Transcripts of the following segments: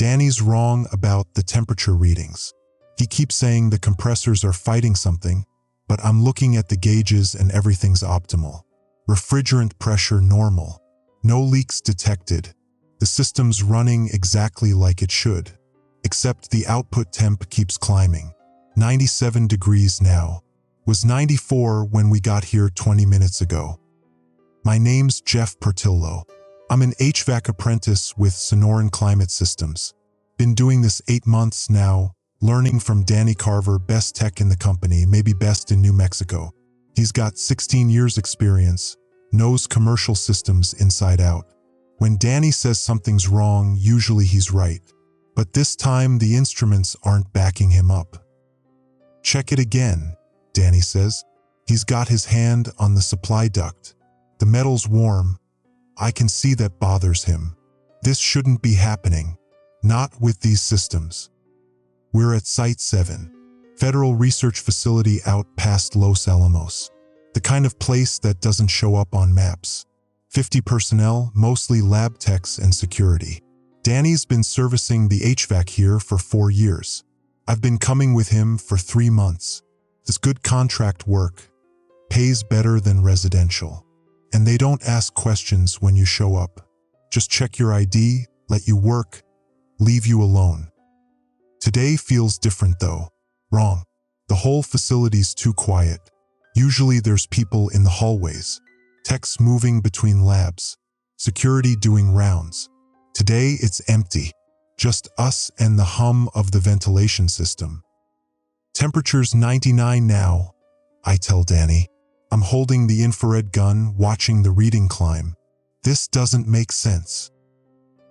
Danny's wrong about the temperature readings. He keeps saying the compressors are fighting something, but I'm looking at the gauges and everything's optimal. Refrigerant pressure normal. No leaks detected. The system's running exactly like it should. Except the output temp keeps climbing. 97 degrees now. Was 94 when we got here 20 minutes ago. My name's Jeff Pertillo. I'm an HVAC apprentice with Sonoran Climate Systems. Been doing this 8 months now, learning from Danny Carver, best tech in the company, maybe best in New Mexico. He's got 16 years experience, knows commercial systems inside out. When Danny says something's wrong, usually he's right. But this time the instruments aren't backing him up. Check it again, Danny says. He's got his hand on the supply duct. The metal's warm. I can see that bothers him. This shouldn't be happening. Not with these systems. We're at Site 7, Federal Research Facility out past Los Alamos. The kind of place that doesn't show up on maps. 50 personnel, mostly lab techs and security. Danny's been servicing the HVAC here for 4 years. I've been coming with him for 3 months. It's good contract work. Pays better than residential. And they don't ask questions when you show up. Just check your ID, let you work, leave you alone. Today feels different though. Wrong. The whole facility's too quiet. Usually there's people in the hallways. Techs moving between labs. Security doing rounds. Today it's empty. Just us and the hum of the ventilation system. Temperature's 99 now, I tell Danny. I'm holding the infrared gun, watching the reading climb. This doesn't make sense.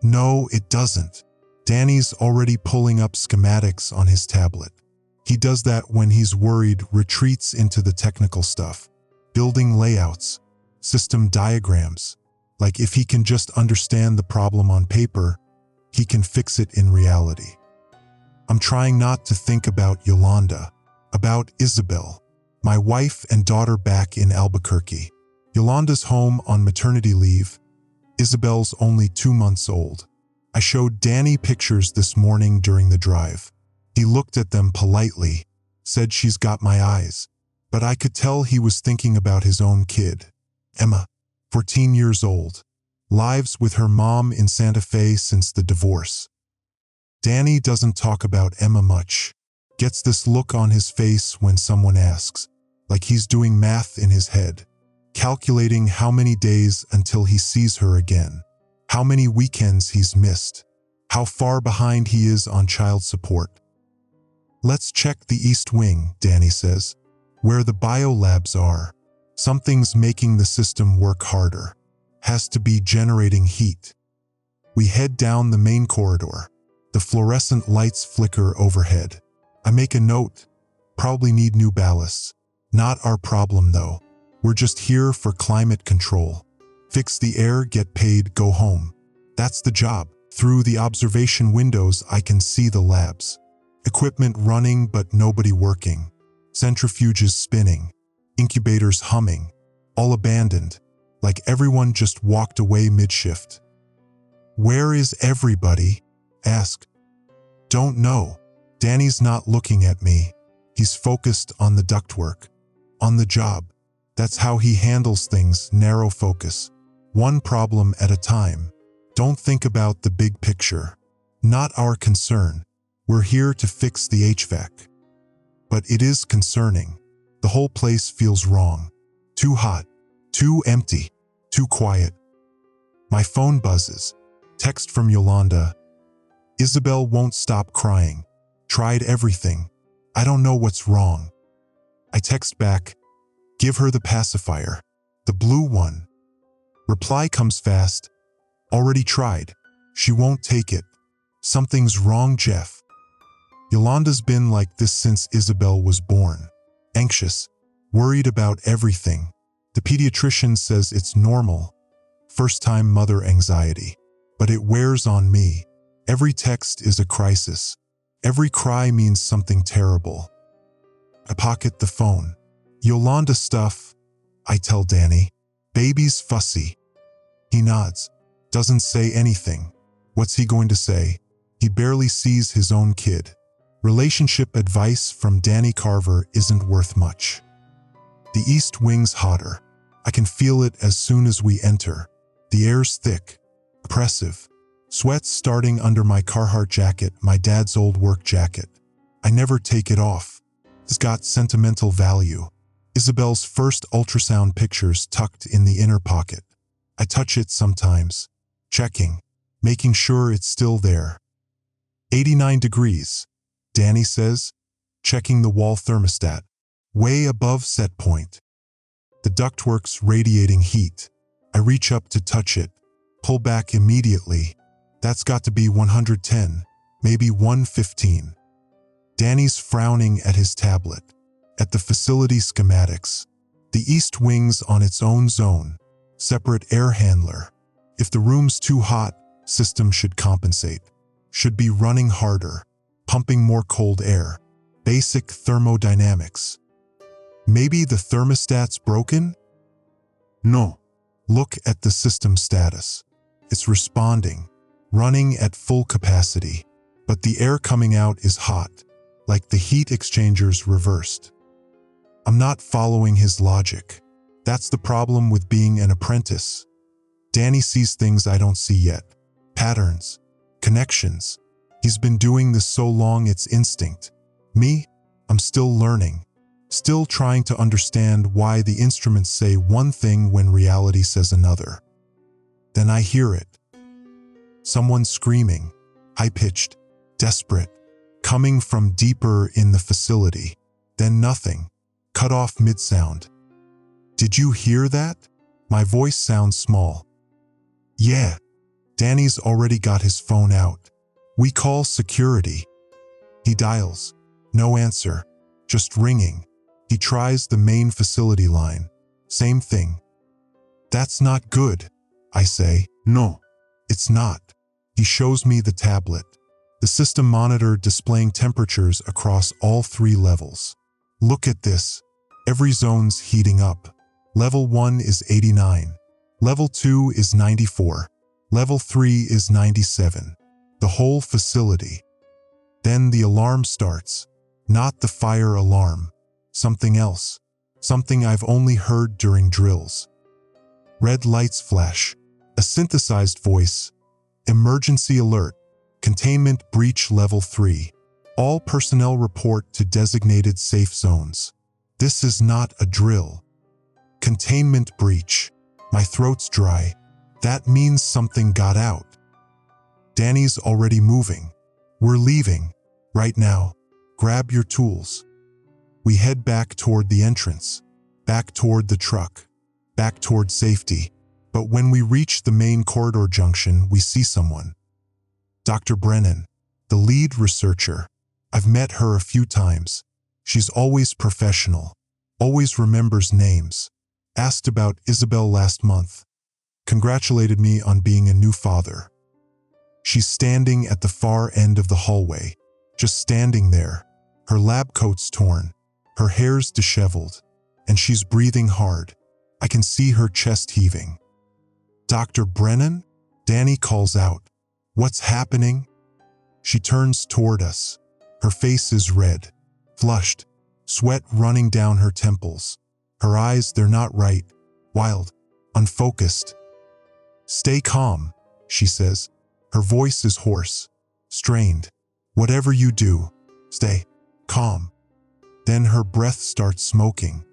No, it doesn't. Danny's already pulling up schematics on his tablet. He does that when he's worried, retreats into the technical stuff. Building layouts, system diagrams. Like if he can just understand the problem on paper, he can fix it in reality. I'm trying not to think about Yolanda, about Isabel. My wife and daughter back in Albuquerque. Yolanda's home on maternity leave. Isabel's only 2 months old. I showed Danny pictures this morning during the drive. He looked at them politely, said she's got my eyes. But I could tell he was thinking about his own kid. Emma, 14 years old. Lives with her mom in Santa Fe since the divorce. Danny doesn't talk about Emma much. Gets this look on his face when someone asks. Like he's doing math in his head, calculating how many days until he sees her again, how many weekends he's missed, how far behind he is on child support. Let's check the East Wing, Danny says, where the biolabs are. Something's making the system work harder. Has to be generating heat. We head down the main corridor. The fluorescent lights flicker overhead. I make a note, probably need new ballasts. Not our problem though. We're just here for climate control. Fix the air, get paid, go home. That's the job. Through the observation windows I can see the labs. Equipment running but nobody working. Centrifuges spinning. Incubators humming. All abandoned. Like everyone just walked away mid-shift. Where is everybody? Ask. Don't know. Danny's not looking at me. He's focused on the ductwork. On the job. That's how he handles things, narrow focus. One problem at a time. Don't think about the big picture. Not our concern. We're here to fix the HVAC. But it is concerning. The whole place feels wrong. Too hot. Too empty. Too quiet. My phone buzzes. Text from Yolanda. Isabel won't stop crying. Tried everything. I don't know what's wrong. I text back, give her the pacifier, the blue one. Reply comes fast, already tried. She won't take it. Something's wrong, Jeff. Yolanda's been like this since Isabel was born. Anxious, worried about everything. The pediatrician says it's normal. First-time mother anxiety. But it wears on me. Every text is a crisis. Every cry means something terrible. I pocket the phone. Yolanda stuff, I tell Danny. Baby's fussy. He nods. Doesn't say anything. What's he going to say? He barely sees his own kid. Relationship advice from Danny Carver isn't worth much. The east wing's hotter. I can feel it as soon as we enter. The air's thick, oppressive. Sweat's starting under my Carhartt jacket, my dad's old work jacket. I never take it off. It's got sentimental value. Isabel's first ultrasound pictures tucked in the inner pocket. I touch it sometimes, checking, making sure it's still there. 89 degrees, Danny says, checking the wall thermostat, way above set point. The ductwork's radiating heat. I reach up to touch it, pull back immediately. That's got to be 110, maybe 115. Danny's frowning at his tablet, at the facility schematics. The east wing's on its own zone, separate air handler. If the room's too hot, system should compensate. Should be running harder, pumping more cold air. Basic thermodynamics. Maybe the thermostat's broken? No. Look at the system status. It's responding, running at full capacity. But the air coming out is hot, like the heat exchangers reversed. I'm not following his logic. That's the problem with being an apprentice. Danny sees things I don't see yet. Patterns, connections. He's been doing this so long it's instinct. Me, I'm still learning. Still trying to understand why the instruments say one thing when reality says another. Then I hear it. Someone screaming, high-pitched, desperate, coming from deeper in the facility. Then nothing, cut off mid-sound. Did you hear that? My voice sounds small. Yeah. Danny's already got his phone out. We call security. He dials. No answer. Just ringing. He tries the main facility line. Same thing. That's not good, I say. No, it's not. He shows me the tablet. The system monitor displaying temperatures across all 3 levels. Look at this. Every zone's heating up. Level 1 is 89. Level 2 is 94. Level 3 is 97. The whole facility. Then the alarm starts. Not the fire alarm. Something else. Something I've only heard during drills. Red lights flash. A synthesized voice. Emergency alert. Containment breach level 3. All personnel report to designated safe zones. This is not a drill. Containment breach. My throat's dry. That means something got out. Danny's already moving. We're leaving. Right now. Grab your tools. We head back toward the entrance. Back toward the truck. Back toward safety. But when we reach the main corridor junction, we see someone. Dr. Brennan, the lead researcher. I've met her a few times. She's always professional. Always remembers names. Asked about Isabel last month. Congratulated me on being a new father. She's standing at the far end of the hallway. Just standing there. Her lab coat's torn. Her hair's disheveled. And she's breathing hard. I can see her chest heaving. Dr. Brennan? Danny calls out. What's happening? She turns toward us. Her face is red, flushed, sweat running down her temples. Her eyes, they're not right, wild, unfocused. Stay calm, she says. Her voice is hoarse, strained. Whatever you do, stay calm. Then her breath starts smoking.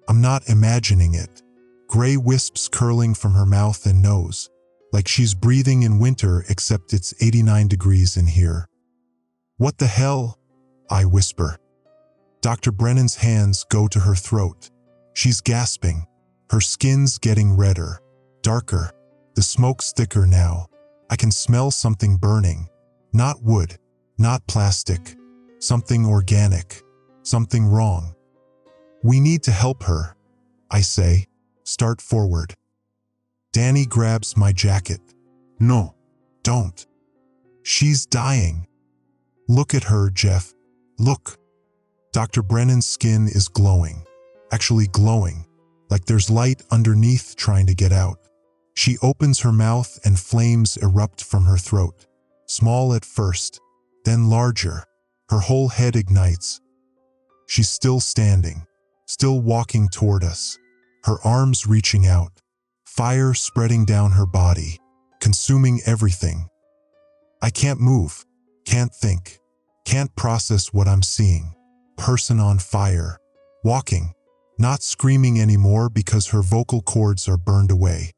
I'm not imagining it. Gray wisps curling from her mouth and nose, like she's breathing in winter except it's 89 degrees in here. What the hell? I whisper. Dr. Brennan's hands go to her throat. She's gasping. Her skin's getting redder, darker. The smoke's thicker now. I can smell something burning. Not wood, not plastic. Something organic. Something wrong. We need to help her, I say. Start forward. Danny grabs my jacket. No, don't. She's dying. Look at her, Jeff. Look. Dr. Brennan's skin is glowing. Actually glowing, like there's light underneath trying to get out. She opens her mouth and flames erupt from her throat. Small at first, then larger. Her whole head ignites. She's still standing, still walking toward us, her arms reaching out, fire spreading down her body, consuming everything. I can't move, can't think, can't process what I'm seeing. Person on fire, walking, not screaming anymore because her vocal cords are burned away.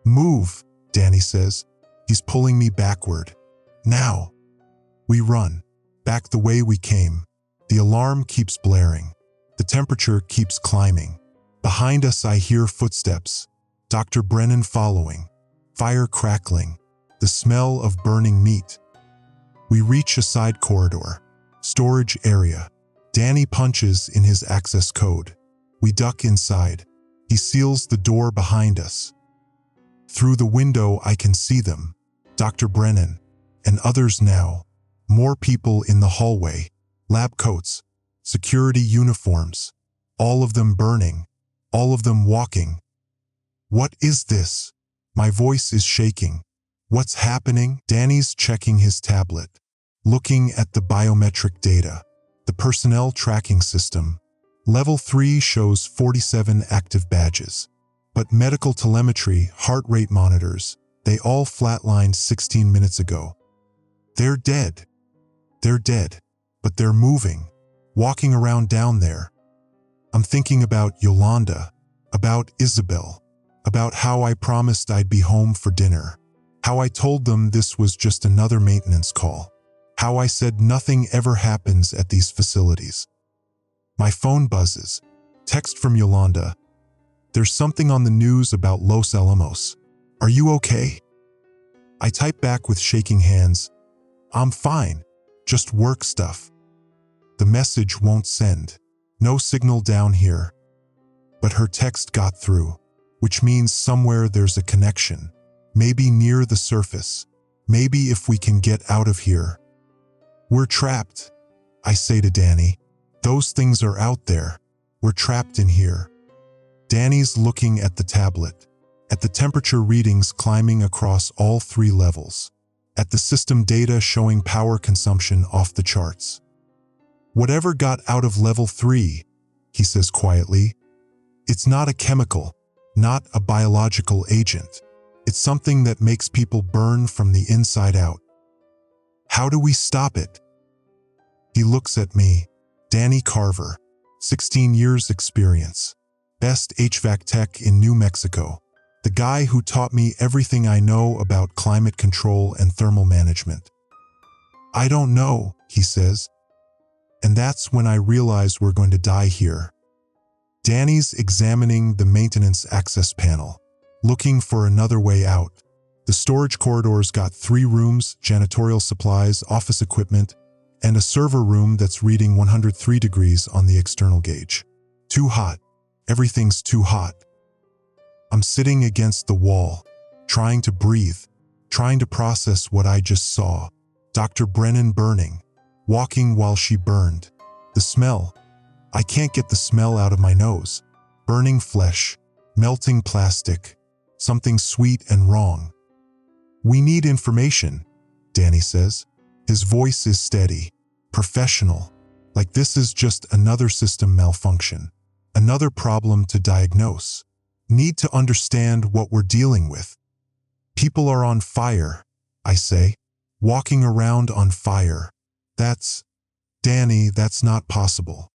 Move, Danny says. He's pulling me backward. Now. We run, back the way we came. The alarm keeps blaring. The temperature keeps climbing. Behind us I hear footsteps. Dr. Brennan following. Fire crackling. The smell of burning meat. We reach a side corridor. Storage area. Danny punches in his access code. We duck inside. He seals the door behind us. Through the window I can see them. Dr. Brennan. And others now. More people in the hallway. Lab coats. Security uniforms. All of them burning. All of them walking. What is this? My voice is shaking. What's happening? Danny's checking his tablet. Looking at the biometric data. The personnel tracking system. Level 3 shows 47 active badges. But medical telemetry, heart rate monitors, they all flatlined 16 minutes ago. They're dead. They're dead. But they're moving. Walking around down there. I'm thinking about Yolanda. About Isabel. About how I promised I'd be home for dinner. How I told them this was just another maintenance call. How I said nothing ever happens at these facilities. My phone buzzes. Text from Yolanda. There's something on the news about Los Alamos. Are you okay? I type back with shaking hands. I'm fine. Just work stuff. The message won't send. No signal down here. But her text got through, which means somewhere there's a connection. Maybe near the surface. Maybe if we can get out of here. We're trapped, I say to Danny. Those things are out there. We're trapped in here. Danny's looking at the tablet, at the temperature readings climbing across all 3 levels, at the system data showing power consumption off the charts. Whatever got out of level 3, he says quietly, it's not a chemical, not a biological agent. It's something that makes people burn from the inside out. How do we stop it? He looks at me. Danny Carver, 16 years experience. Best HVAC tech in New Mexico. The guy who taught me everything I know about climate control and thermal management. I don't know, he says. And that's when I realize we're going to die here. Danny's examining the maintenance access panel, looking for another way out. The storage corridor's got 3 rooms, janitorial supplies, office equipment, and a server room that's reading 103 degrees on the external gauge. Too hot. Everything's too hot. I'm sitting against the wall, trying to breathe, trying to process what I just saw. Dr. Brennan burning, walking while she burned. The smell. I can't get the smell out of my nose. Burning flesh, melting plastic, something sweet and wrong. We need information, Danny says. His voice is steady, professional, like this is just another system malfunction, another problem to diagnose. Need to understand what we're dealing with. People are on fire, I say, walking around on fire. Danny, that's not possible.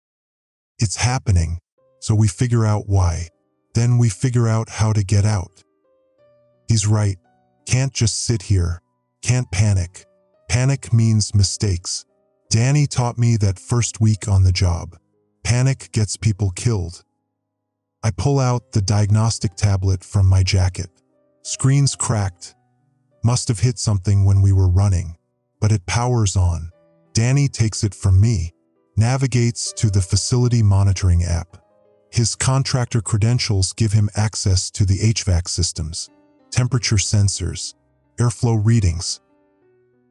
It's happening, so we figure out why. Then we figure out how to get out. He's right. Can't just sit here. Can't panic. Panic means mistakes. Danny taught me that first week on the job. Panic gets people killed. I pull out the diagnostic tablet from my jacket. Screen's cracked. Must have hit something when we were running, but it powers on. Danny takes it from me, navigates to the facility monitoring app. His contractor credentials give him access to the HVAC systems, temperature sensors, airflow readings.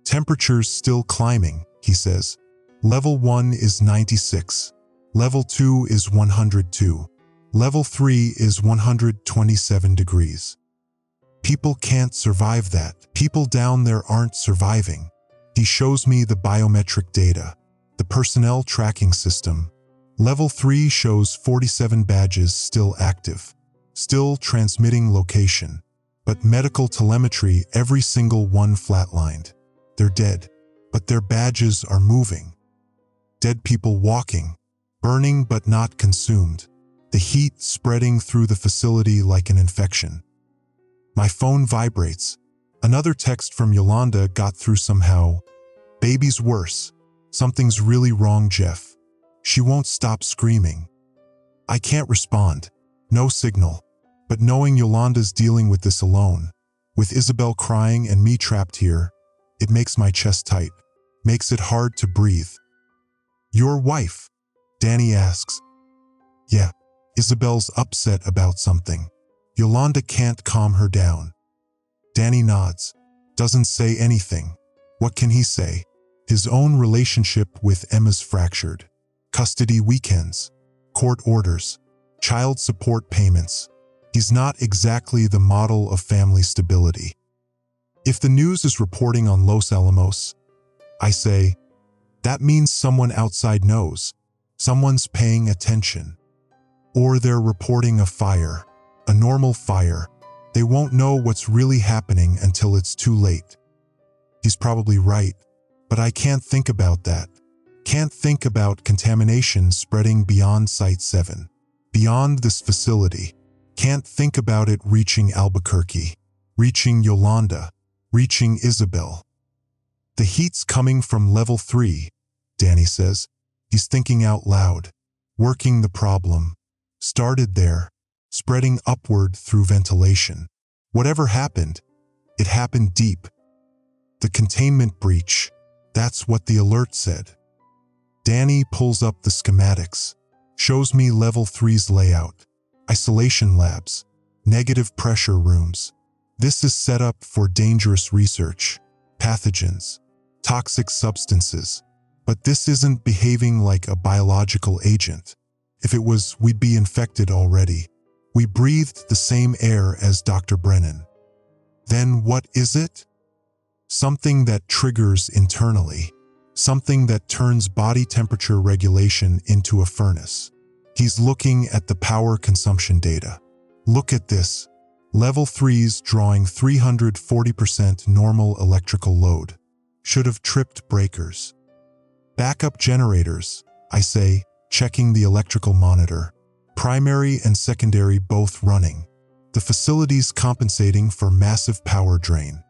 Temperature's still climbing, he says. Level 1 is 96. Level 2 is 102. Level 3 is 127 degrees. People can't survive that. People down there aren't surviving. He shows me the biometric data, the personnel tracking system. Level 3 shows 47 badges still active, still transmitting location. But medical telemetry, every single one flatlined. They're dead, but their badges are moving. Dead people walking, burning but not consumed. The heat spreading through the facility like an infection. My phone vibrates. Another text from Yolanda got through somehow. Baby's worse. Something's really wrong, Jeff. She won't stop screaming. I can't respond. No signal. But knowing Yolanda's dealing with this alone, with Isabel crying and me trapped here, it makes my chest tight, makes it hard to breathe. Your wife? Danny asks. Yeah, Isabel's upset about something. Yolanda can't calm her down. Danny nods, doesn't say anything. What can he say? His own relationship with Emma's fractured. Custody weekends, court orders, child support payments. He's not exactly the model of family stability. If the news is reporting on Los Alamos, I say, that means someone outside knows. Someone's paying attention. Or they're reporting a fire, a normal fire. They won't know what's really happening until it's too late. He's probably right, but I can't think about that. Can't think about contamination spreading beyond Site 7, beyond this facility. Can't think about it reaching Albuquerque, reaching Yolanda, reaching Isabel. The heat's coming from level 3, Danny says. He's thinking out loud, working the problem. Started there, spreading upward through ventilation. Whatever happened, it happened deep. The containment breach, that's what the alert said. Danny pulls up the schematics, shows me level 3's layout. Isolation labs, negative pressure rooms. This is set up for dangerous research, pathogens, toxic substances. But this isn't behaving like a biological agent. If it was, we'd be infected already. We breathed the same air as Dr. Brennan. Then what is it? Something that triggers internally. Something that turns body temperature regulation into a furnace. He's looking at the power consumption data. Look at this. Level 3's drawing 340% normal electrical load. Should have tripped breakers. Backup generators, I say, checking the electrical monitor. Primary and secondary both running. The facility's compensating for massive power drain.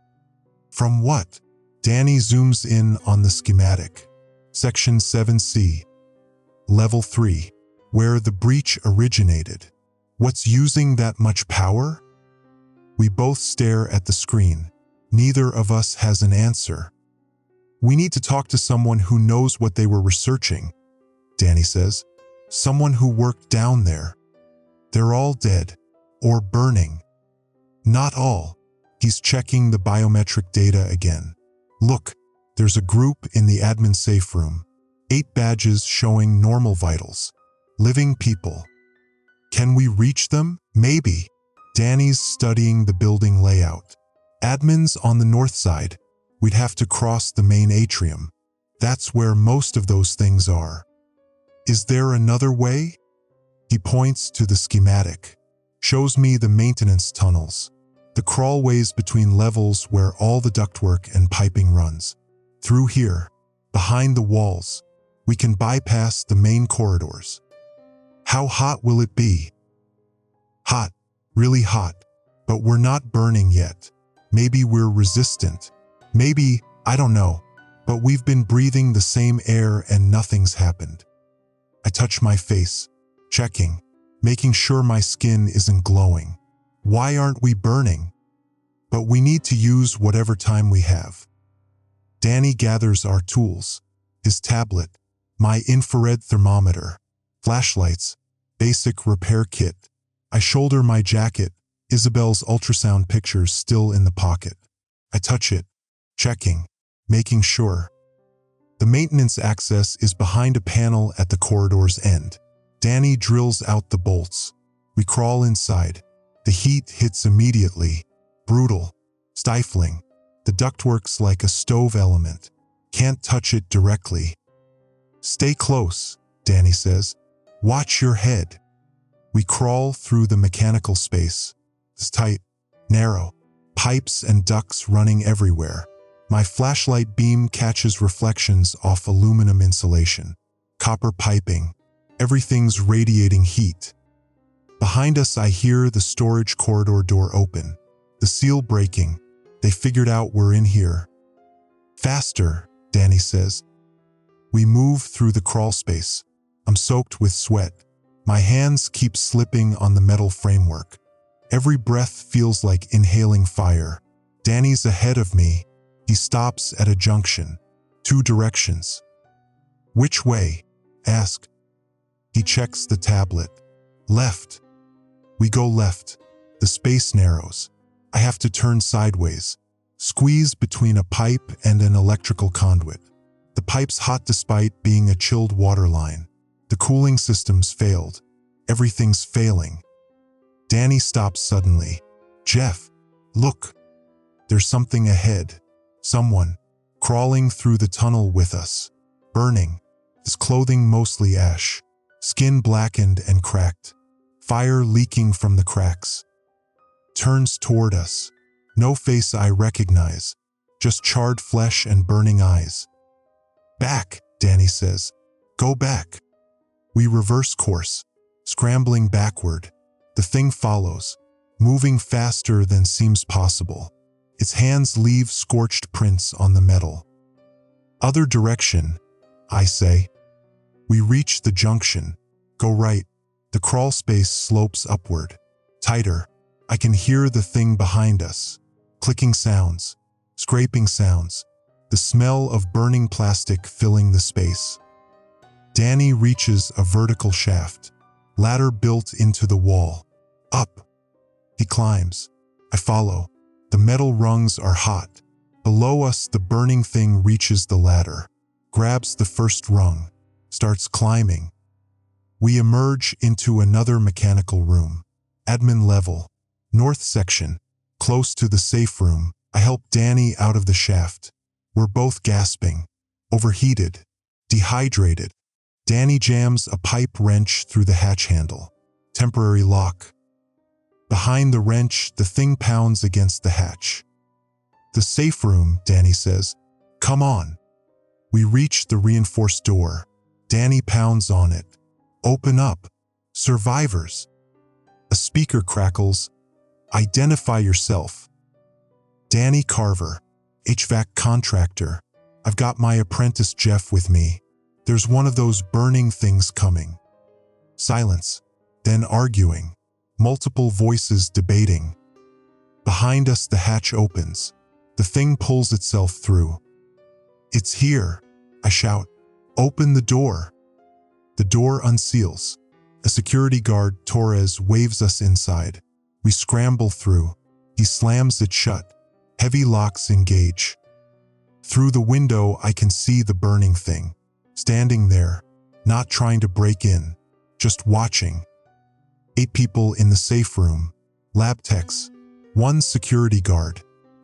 From what? Danny zooms in on the schematic. Section 7C. Level 3. Where the breach originated. What's using that much power? We both stare at the screen. Neither of us has an answer. We need to talk to someone who knows what they were researching, Danny says. Someone who worked down there. They're all dead. Or burning. Not all. He's checking the biometric data again. Look, there's a group in the admin safe room. 8 badges showing normal vitals. Living people. Can we reach them? Maybe. Danny's studying the building layout. Admin's on the north side. We'd have to cross the main atrium. That's where most of those things are. Is there another way? He points to the schematic. Shows me the maintenance tunnels. The crawlways between levels where all the ductwork and piping runs. Through here, behind the walls, we can bypass the main corridors. How hot will it be? Hot, really hot, but we're not burning yet. Maybe we're resistant. Maybe, I don't know, but we've been breathing the same air and nothing's happened. I touch my face, checking, making sure my skin isn't glowing. Why aren't we burning? But we need to use whatever time we have. Danny gathers our tools, his tablet, my infrared thermometer, flashlights, basic repair kit. I shoulder my jacket, Isabel's ultrasound pictures still in the pocket. I touch it, checking, making sure. The maintenance access is behind a panel at the corridor's end. Danny drills out the bolts. We crawl inside. The heat hits immediately. Brutal. Stifling. The ductwork's like a stove element. Can't touch it directly. Stay close, Danny says. Watch your head. We crawl through the mechanical space. It's tight, narrow, pipes and ducts running everywhere. My flashlight beam catches reflections off aluminum insulation, copper piping. Everything's radiating heat. Behind us, I hear the storage corridor door open, the seal breaking. They figured out we're in here. Faster, Danny says. We move through the crawl space. I'm soaked with sweat. My hands keep slipping on the metal framework. Every breath feels like inhaling fire. Danny's ahead of me. He stops at a junction. 2 directions. Which way? Ask. He checks the tablet. Left. We go left. The space narrows. I have to turn sideways. Squeeze between a pipe and an electrical conduit. The pipe's hot despite being a chilled water line. The cooling system's failed. Everything's failing. Danny stops suddenly. Jeff, look. There's something ahead. Someone. Crawling through the tunnel with us. Burning. His clothing mostly ash. Skin blackened and cracked. Fire leaking from the cracks. Turns toward us. No face I recognize. Just charred flesh and burning eyes. Back, Danny says. Go back. We reverse course, scrambling backward. The thing follows, moving faster than seems possible. Its hands leave scorched prints on the metal. Other direction, I say. We reach the junction. Go right. The crawl space slopes upward. Tighter. I can hear the thing behind us. Clicking sounds. Scraping sounds. The smell of burning plastic filling the space. Danny reaches a vertical shaft. Ladder built into the wall. Up. He climbs. I follow. The metal rungs are hot. Below us, the burning thing reaches the ladder. Grabs the first rung. Starts climbing. We emerge into another mechanical room. Admin level. North section. Close to the safe room. I help Danny out of the shaft. We're both gasping. Overheated. Dehydrated. Danny jams a pipe wrench through the hatch handle. Temporary lock. Behind the wrench, the thing pounds against the hatch. The safe room, Danny says. Come on. We reach the reinforced door. Danny pounds on it. Open up. Survivors. A speaker crackles. Identify yourself. Danny Carver, HVAC contractor. I've got my apprentice Jeff with me. There's one of those burning things coming. Silence, then arguing. Multiple voices debating. Behind us, the hatch opens. The thing pulls itself through. It's here, I shout. Open the door. The door unseals. A security guard, Torres, waves us inside. We scramble through. He slams it shut. Heavy locks engage. Through the window, I can see the burning thing. Standing there, not trying to break in, just watching. 8 people in the safe room, lab techs, 1 security guard,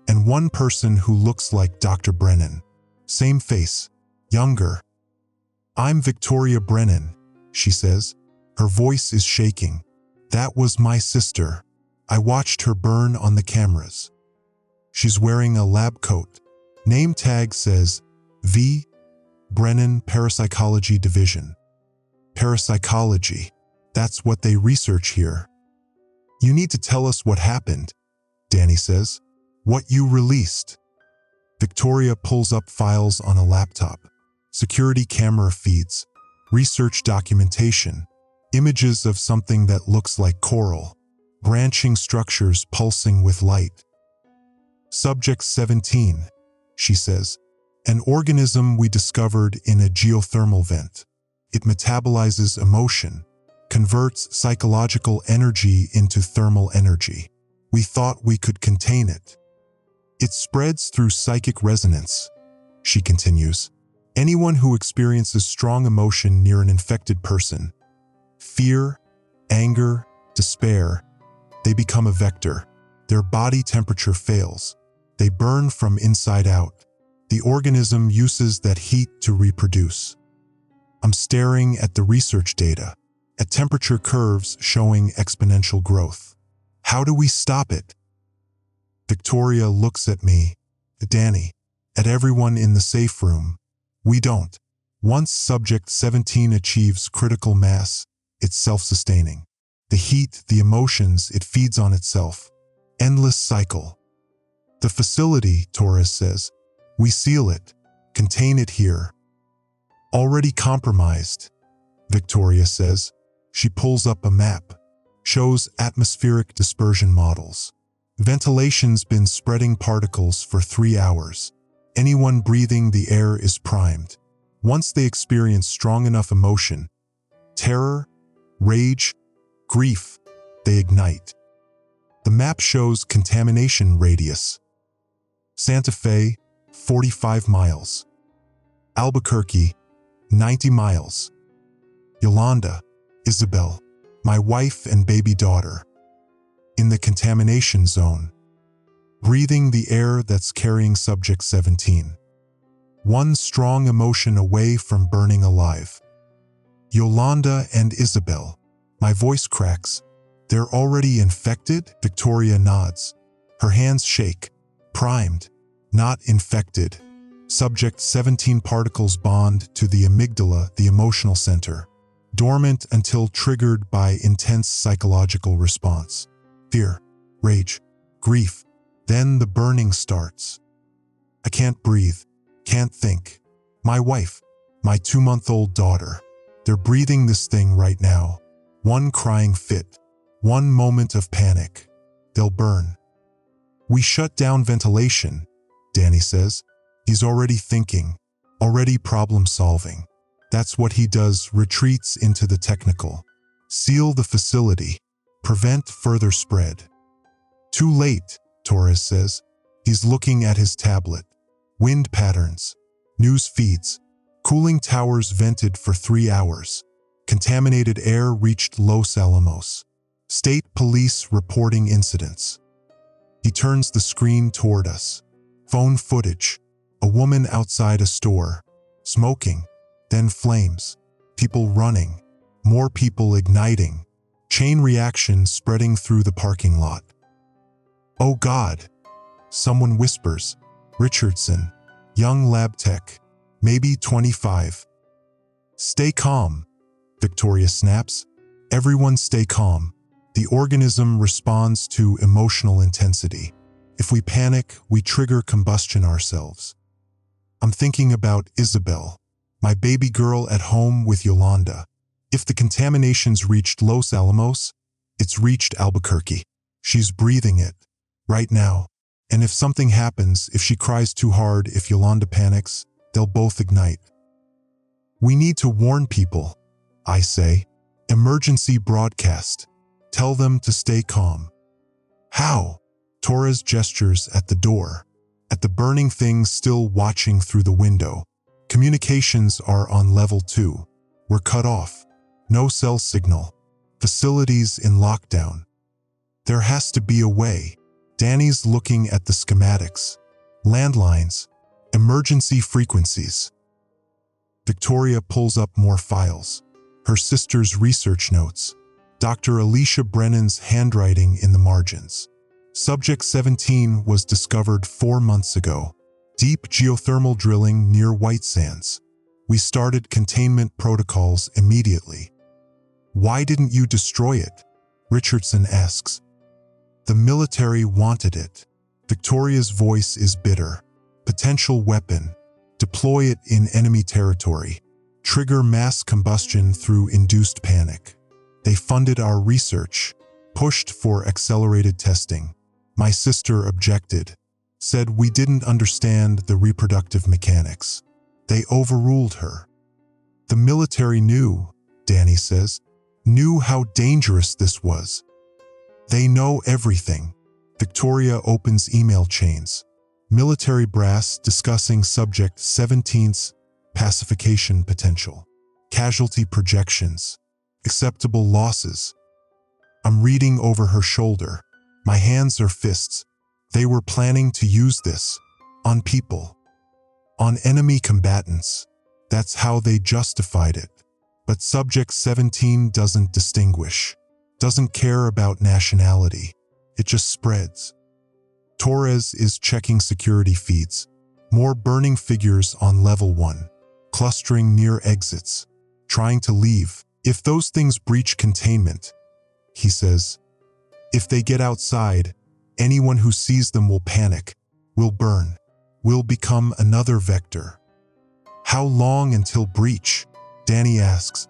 and 1 person who looks like Dr. Brennan. Same face, younger. I'm Victoria Brennan, she says. Her voice is shaking. That was my sister. I watched her burn on the cameras. She's wearing a lab coat. Name tag says, V. Brennan Parapsychology Division. Parapsychology. That's what they research here. You need to tell us what happened, Danny says. What you released. Victoria pulls up files on a laptop. Security camera feeds. Research documentation. Images of something that looks like coral. Branching structures pulsing with light. Subject 17, she says. An organism we discovered in a geothermal vent. It metabolizes emotion, converts psychological energy into thermal energy. We thought we could contain it. It spreads through psychic resonance, she continues. Anyone who experiences strong emotion near an infected person, fear, anger, despair, they become a vector. Their body temperature fails. They burn from inside out. The organism uses that heat to reproduce. I'm staring at the research data, at temperature curves showing exponential growth. How do we stop it? Victoria looks at me, at Danny, at everyone in the safe room. We don't. Once subject 17 achieves critical mass, it's self-sustaining. The heat, the emotions, it feeds on itself. Endless cycle. The facility, Torres says, we seal it, contain it here. Already compromised, Victoria says. She pulls up a map, shows atmospheric dispersion models. Ventilation's been spreading particles for 3 hours. Anyone breathing the air is primed. Once they experience strong enough emotion, terror, rage, grief, they ignite. The map shows contamination radius. Santa Fe, 45 miles. Albuquerque, 90 miles. Yolanda, Isabel, my wife and baby daughter, in the contamination zone, breathing the air that's carrying subject 17. One strong emotion away from burning alive. Yolanda and Isabel. My voice cracks. They're already infected? Victoria nods. Her hands shake. Primed, not infected. Subject 17 particles bond to the amygdala, the emotional center. Dormant until triggered by intense psychological response. Fear, rage, grief. Then the burning starts. I can't breathe, can't think. My wife, my 2-month-old daughter. They're breathing this thing right now. One crying fit, one moment of panic. They'll burn. We shut down ventilation, Danny says. He's already thinking, already problem solving. That's what he does, retreats into the technical. Seal the facility, prevent further spread. Too late, Torres says. He's looking at his tablet. Wind patterns, news feeds, cooling towers vented for 3 hours. Contaminated air reached Los Alamos. State police reporting incidents. He turns the screen toward us. Phone footage. A woman outside a store, smoking, then flames. People running, more people igniting. Chain reaction spreading through the parking lot. Oh God, someone whispers. Richardson, young lab tech, maybe 25. Stay calm, Victoria snaps. Everyone stay calm. The organism responds to emotional intensity. If we panic, we trigger combustion ourselves. I'm thinking about Isabel, my baby girl at home with Yolanda. If the contamination's reached Los Alamos, it's reached Albuquerque. She's breathing it, right now. And if something happens, if she cries too hard, if Yolanda panics, they'll both ignite. We need to warn people, I say. Emergency broadcast. Tell them to stay calm. How? Torres gestures at the door. At the burning thing still watching through the window. Communications are on level 2. We're cut off. No cell signal. Facilities in lockdown. There has to be a way. Danny's looking at the schematics. Landlines. Emergency frequencies. Victoria pulls up more files. Her sister's research notes. Dr. Alicia Brennan's handwriting in the margins. Subject 17 was discovered 4 months ago. Deep geothermal drilling near White Sands. We started containment protocols immediately. Why didn't you destroy it? Richardson asks. The military wanted it. Victoria's voice is bitter. Potential weapon. Deploy it in enemy territory. Trigger mass combustion through induced panic. They funded our research, pushed for accelerated testing. My sister objected, said we didn't understand the reproductive mechanics. They overruled her. The military knew, Danny says, knew how dangerous this was. They know everything. Victoria opens email chains. Military brass discussing subject 17's pacification potential. Casualty projections. Acceptable losses. I'm reading over her shoulder. My hands are fists. They were planning to use this on people, on enemy combatants. That's how they justified it. But Subject 17 doesn't distinguish, doesn't care about nationality. It just spreads. Torres is checking security feeds. More burning figures on level 1, clustering near exits, trying to leave. If those things breach containment, he says, if they get outside, anyone who sees them will panic, will burn, will become another vector. How long until breach? Danny asks.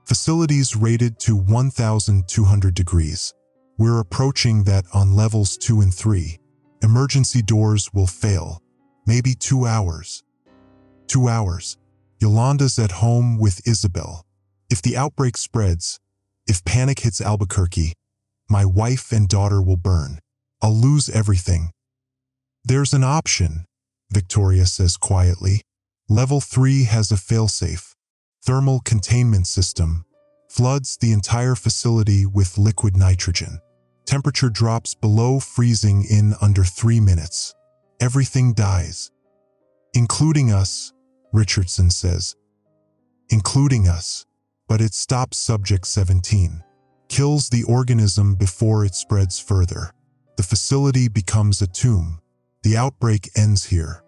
Facilities rated to 1,200 degrees. We're approaching that on levels 2 and 3. Emergency doors will fail. Maybe 2 hours. 2 hours. Yolanda's at home with Isabel. If the outbreak spreads, if panic hits Albuquerque, my wife and daughter will burn. I'll lose everything. There's an option, Victoria says quietly. Level 3 has a failsafe. Thermal containment system. Floods the entire facility with liquid nitrogen. Temperature drops below freezing in under 3 minutes. Everything dies. Including us, Richardson says. Including us. But it stops Subject 17. Kills the organism before it spreads further. The facility becomes a tomb. The outbreak ends here.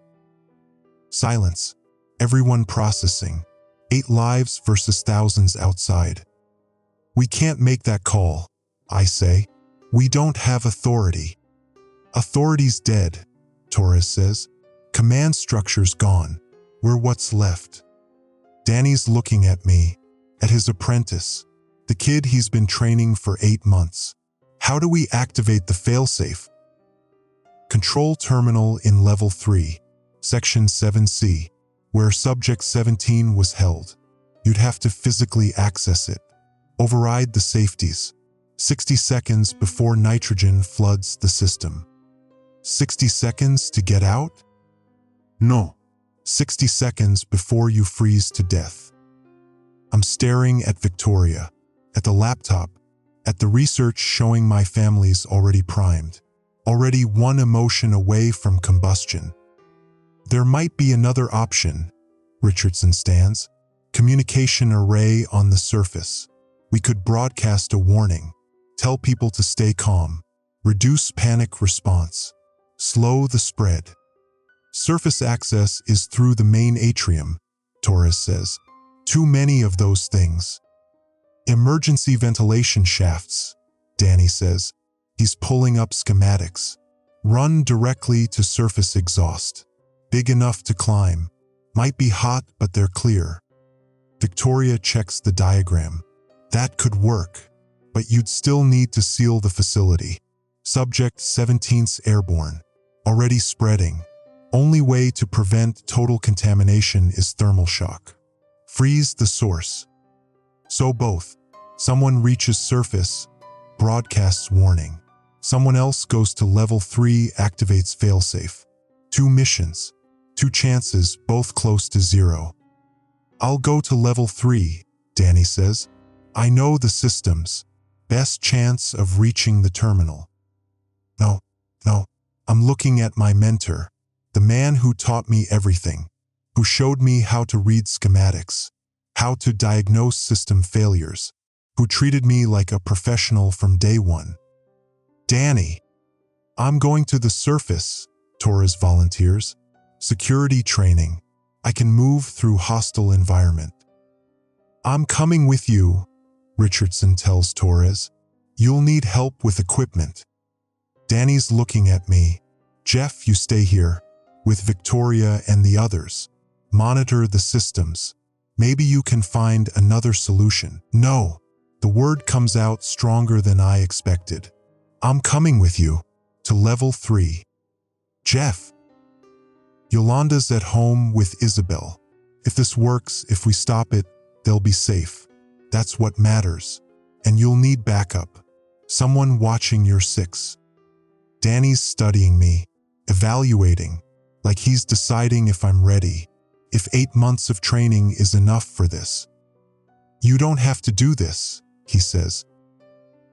Silence. Everyone processing. 8 lives versus thousands outside. We can't make that call, I say. We don't have authority. Authority's dead, Torres says. Command structure's gone. We're what's left. Danny's looking at me, at his apprentice, the kid he's been training for 8 months. How do we activate the failsafe? Control terminal in level 3, section 7C, where Subject 17 was held. You'd have to physically access it. Override the safeties. 60 seconds before nitrogen floods the system. 60 seconds to get out? No. 60 seconds before you freeze to death. I'm staring at Victoria, at the laptop, at the research showing my family's already primed, already one emotion away from combustion. There might be another option, Richardson stands. Communication array on the surface. We could broadcast a warning, tell people to stay calm, reduce panic response, slow the spread. Surface access is through the main atrium, Torres says. Too many of those things. Emergency ventilation shafts, Danny says. He's pulling up schematics. Run directly to surface exhaust. Big enough to climb. Might be hot, but they're clear. Victoria checks the diagram. That could work, but you'd still need to seal the facility. Subject 17's airborne. Already spreading. Only way to prevent total contamination is thermal shock. Freeze the source. So both. Someone reaches surface, broadcasts warning. Someone else goes to level 3, activates failsafe. 2 missions. 2 chances, both close to 0. I'll go to level 3, Danny says. I know the systems. Best chance of reaching the terminal. No. I'm looking at my mentor. The man who taught me everything. Who showed me how to read schematics. How to diagnose system failures. Who treated me like a professional from day one. Danny. I'm going to the surface, Torres volunteers. Security training. I can move through hostile environment. I'm coming with you, Richardson tells Torres. You'll need help with equipment. Danny's looking at me. Jeff, you stay here, with Victoria and the others. Monitor the systems. Maybe you can find another solution. No. The word comes out stronger than I expected. I'm coming with you, to level 3. Jeff. Yolanda's at home with Isabel. If this works, if we stop it, they'll be safe. That's what matters. And you'll need backup. Someone watching your 6. Danny's studying me, evaluating, like he's deciding if I'm ready, if 8 months of training is enough for this. You don't have to do this, he says.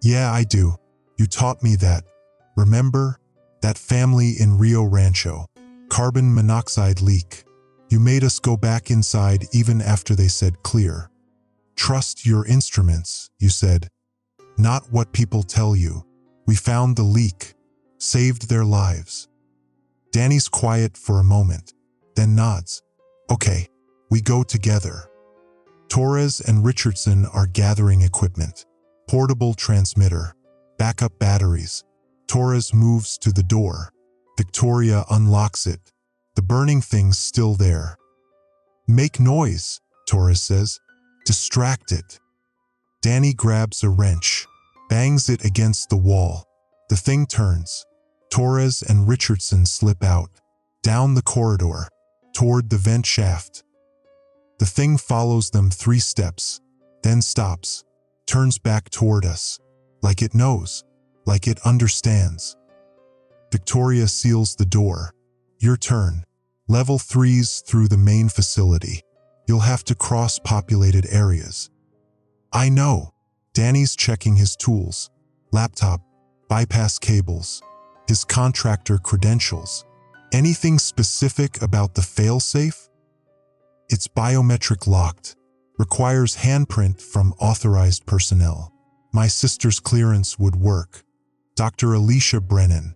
Yeah, I do. You taught me that. Remember? That family in Rio Rancho. Carbon monoxide leak. You made us go back inside even after they said clear. Trust your instruments, you said. Not what people tell you. We found the leak. Saved their lives. Danny's quiet for a moment, then nods. Okay, we go together. Torres and Richardson are gathering equipment. Portable transmitter. Backup batteries. Torres moves to the door. Victoria unlocks it. The burning thing's still there. Make noise, Torres says. Distract it. Danny grabs a wrench, bangs it against the wall. The thing turns. Torres and Richardson slip out, down the corridor, toward the vent shaft. The thing follows them 3 steps, then stops, turns back toward us, like it knows, like it understands. Victoria seals the door. Your turn. Level 3's through the main facility. You'll have to cross populated areas. I know. Danny's checking his tools, laptop, bypass cables, his contractor credentials. Anything specific about the failsafe? It's biometric locked. Requires handprint from authorized personnel. My sister's clearance would work. Dr. Alicia Brennan.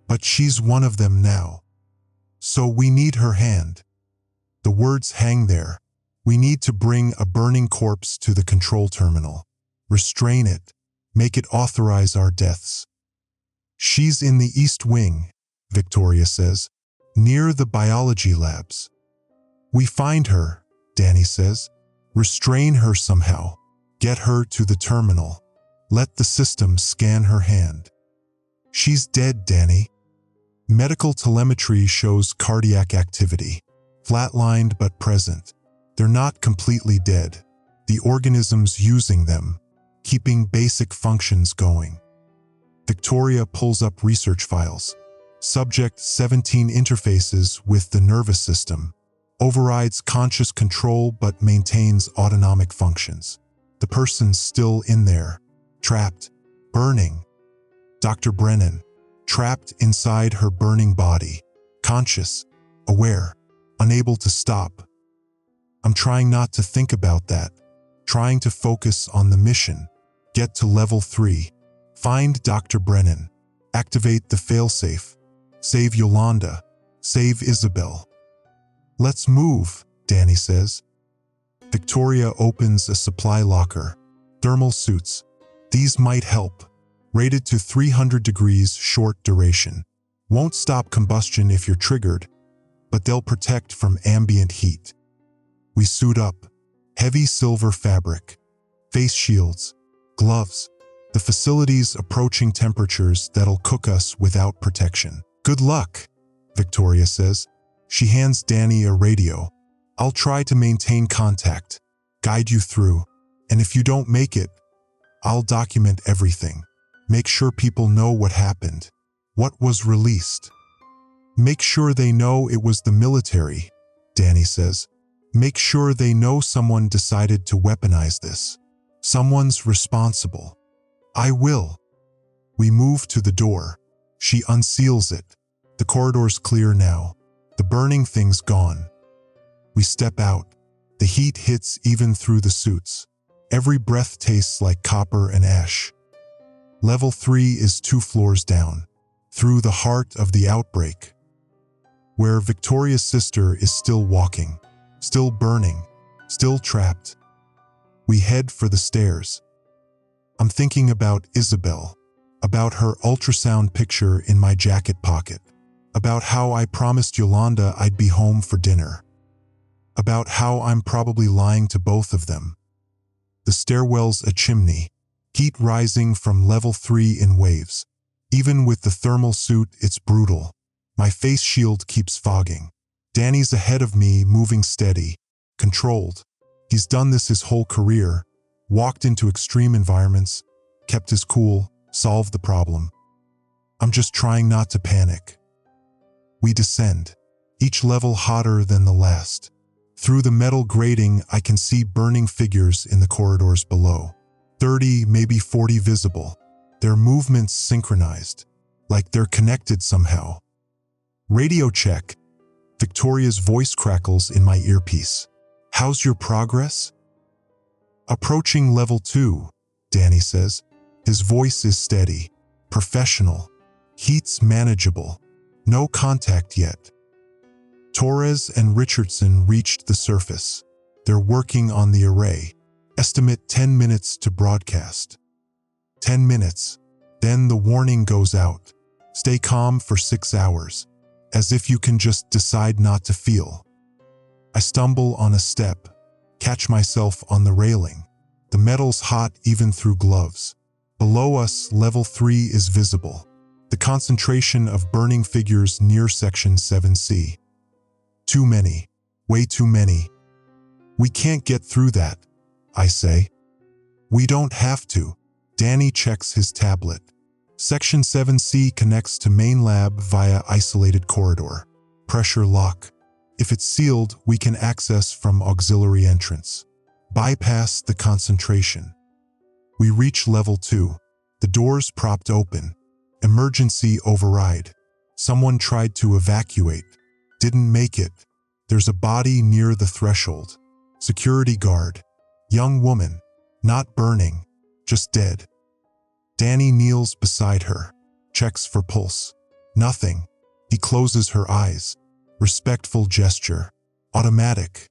But she's one of them now. So we need her hand. The words hang there. We need to bring a burning corpse to the control terminal. Restrain it. Make it authorize our deaths. She's in the East Wing, Victoria says, near the biology labs. We find her, Danny says. Restrain her somehow. Get her to the terminal. Let the system scan her hand. She's dead, Danny. Medical telemetry shows cardiac activity. Flatlined but present. They're not completely dead. The organism's using them, keeping basic functions going. Victoria pulls up research files. Subject 17 interfaces with the nervous system. Overrides conscious control but maintains autonomic functions. The person's still in there. Trapped. Burning. Dr. Brennan. Trapped inside her burning body. Conscious. Aware. Unable to stop. I'm trying not to think about that. Trying to focus on the mission. Get to level 3. Find Dr. Brennan. Activate the failsafe. Save Yolanda. Save Isabel. Let's move, Danny says. Victoria opens a supply locker. Thermal suits. These might help. Rated to 300 degrees short duration. Won't stop combustion if you're triggered, but they'll protect from ambient heat. We suit up. Heavy silver fabric. Face shields. Gloves. The facility's approaching temperatures that'll cook us without protection. Good luck, Victoria says. She hands Danny a radio. I'll try to maintain contact, guide you through, and if you don't make it, I'll document everything. Make sure people know what happened, what was released. Make sure they know it was the military, Danny says. Make sure they know someone decided to weaponize this. Someone's responsible. I will. We move to the door. She unseals it. The corridor's clear now. The burning thing's gone. We step out. The heat hits even through the suits. Every breath tastes like copper and ash. Level 3 is 2 floors down, through the heart of the outbreak, where Victoria's sister is still walking, still burning, still trapped. We head for the stairs. I'm thinking about Isabel, about her ultrasound picture in my jacket pocket, about how I promised Yolanda I'd be home for dinner, about how I'm probably lying to both of them. The stairwell's a chimney, heat rising from level 3 in waves. Even with the thermal suit, it's brutal. My face shield keeps fogging. Danny's ahead of me, moving steady, controlled. He's done this his whole career, walked into extreme environments, kept his cool, solved the problem. I'm just trying not to panic. We descend, each level hotter than the last. Through the metal grating, I can see burning figures in the corridors below. 30, maybe 40 visible. Their movements synchronized. like they're connected somehow. Radio check. Victoria's voice crackles in my earpiece. How's your progress? Approaching level 2, Danny says. His voice is steady, professional. Heat's manageable. No contact yet. Torres and Richardson reached the surface. They're working on the array. Estimate 10 minutes to broadcast. 10 minutes. Then the warning goes out. Stay calm for 6 hours. As if you can just decide not to feel. I stumble on a step, catch myself on the railing. The metal's hot even through gloves. Below us, level 3 is visible. The concentration of burning figures near section 7C. Too many. Way too many. We can't get through that, I say. We don't have to. Danny checks his tablet. Section 7C connects to main lab via isolated corridor. Pressure lock. If it's sealed, we can access from auxiliary entrance. Bypass the concentration. We reach level 2. The doors propped open. Emergency override. Someone tried to evacuate. Didn't make it. There's a body near the threshold. Security guard. Young woman. Not burning. Just dead. Danny kneels beside her. Checks for pulse. Nothing. He closes her eyes. Respectful gesture. Automatic.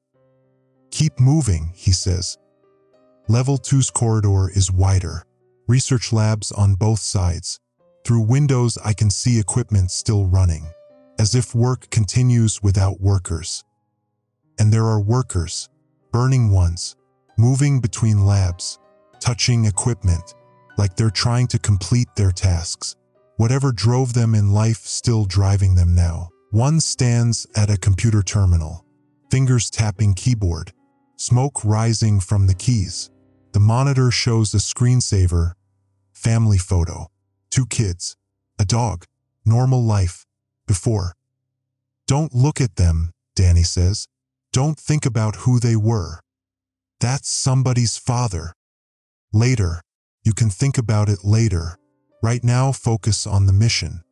Keep moving, he says. Level 2's corridor is wider. Research labs on both sides. Through windows I can see equipment still running. As if work continues without workers. And there are workers. Burning ones. Moving between labs. Touching equipment. Like they're trying to complete their tasks. Whatever drove them in life still driving them now. One stands at a computer terminal. Fingers tapping keyboard. Smoke rising from the keys. The monitor shows a screensaver. Family photo. 2 kids. A dog. Normal life. Before. Don't look at them, Danny says. Don't think about who they were. That's somebody's father. Later. You can think about it later. Right now, focus on the mission.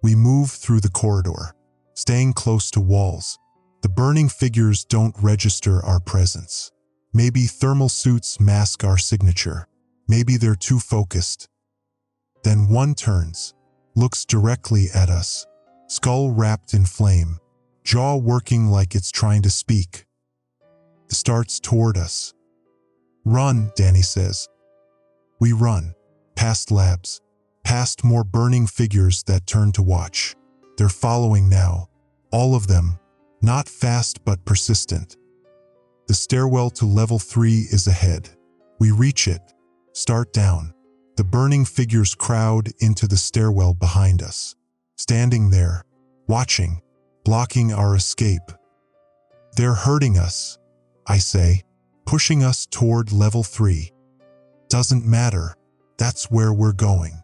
We move through the corridor, staying close to walls. The burning figures don't register our presence. Maybe thermal suits mask our signature. Maybe they're too focused. Then one turns, looks directly at us, skull wrapped in flame, jaw working like it's trying to speak. Starts toward us. Run, Danny says. We run, past labs, past more burning figures that turn to watch. They're following now, all of them, not fast but persistent. The stairwell to level 3 is ahead. We reach it, start down. The burning figures crowd into the stairwell behind us, standing there, watching, blocking our escape. They're hurting us, I say, pushing us toward level 3. Doesn't matter, that's where we're going.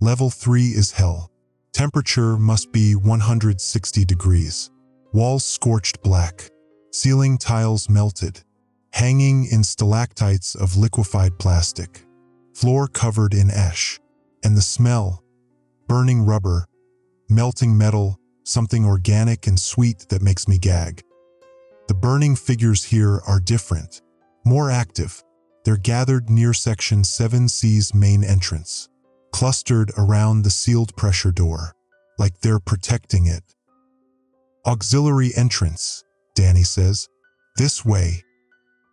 Level 3 is hell. Temperature must be 160 degrees. Walls scorched black. Ceiling tiles melted, hanging in stalactites of liquefied plastic. Floor covered in ash. And the smell, burning rubber, melting metal, something organic and sweet that makes me gag. The burning figures here are different, more active. They're gathered near Section 7C's main entrance, clustered around the sealed pressure door, like they're protecting it. Auxiliary entrance, Danny says. This way.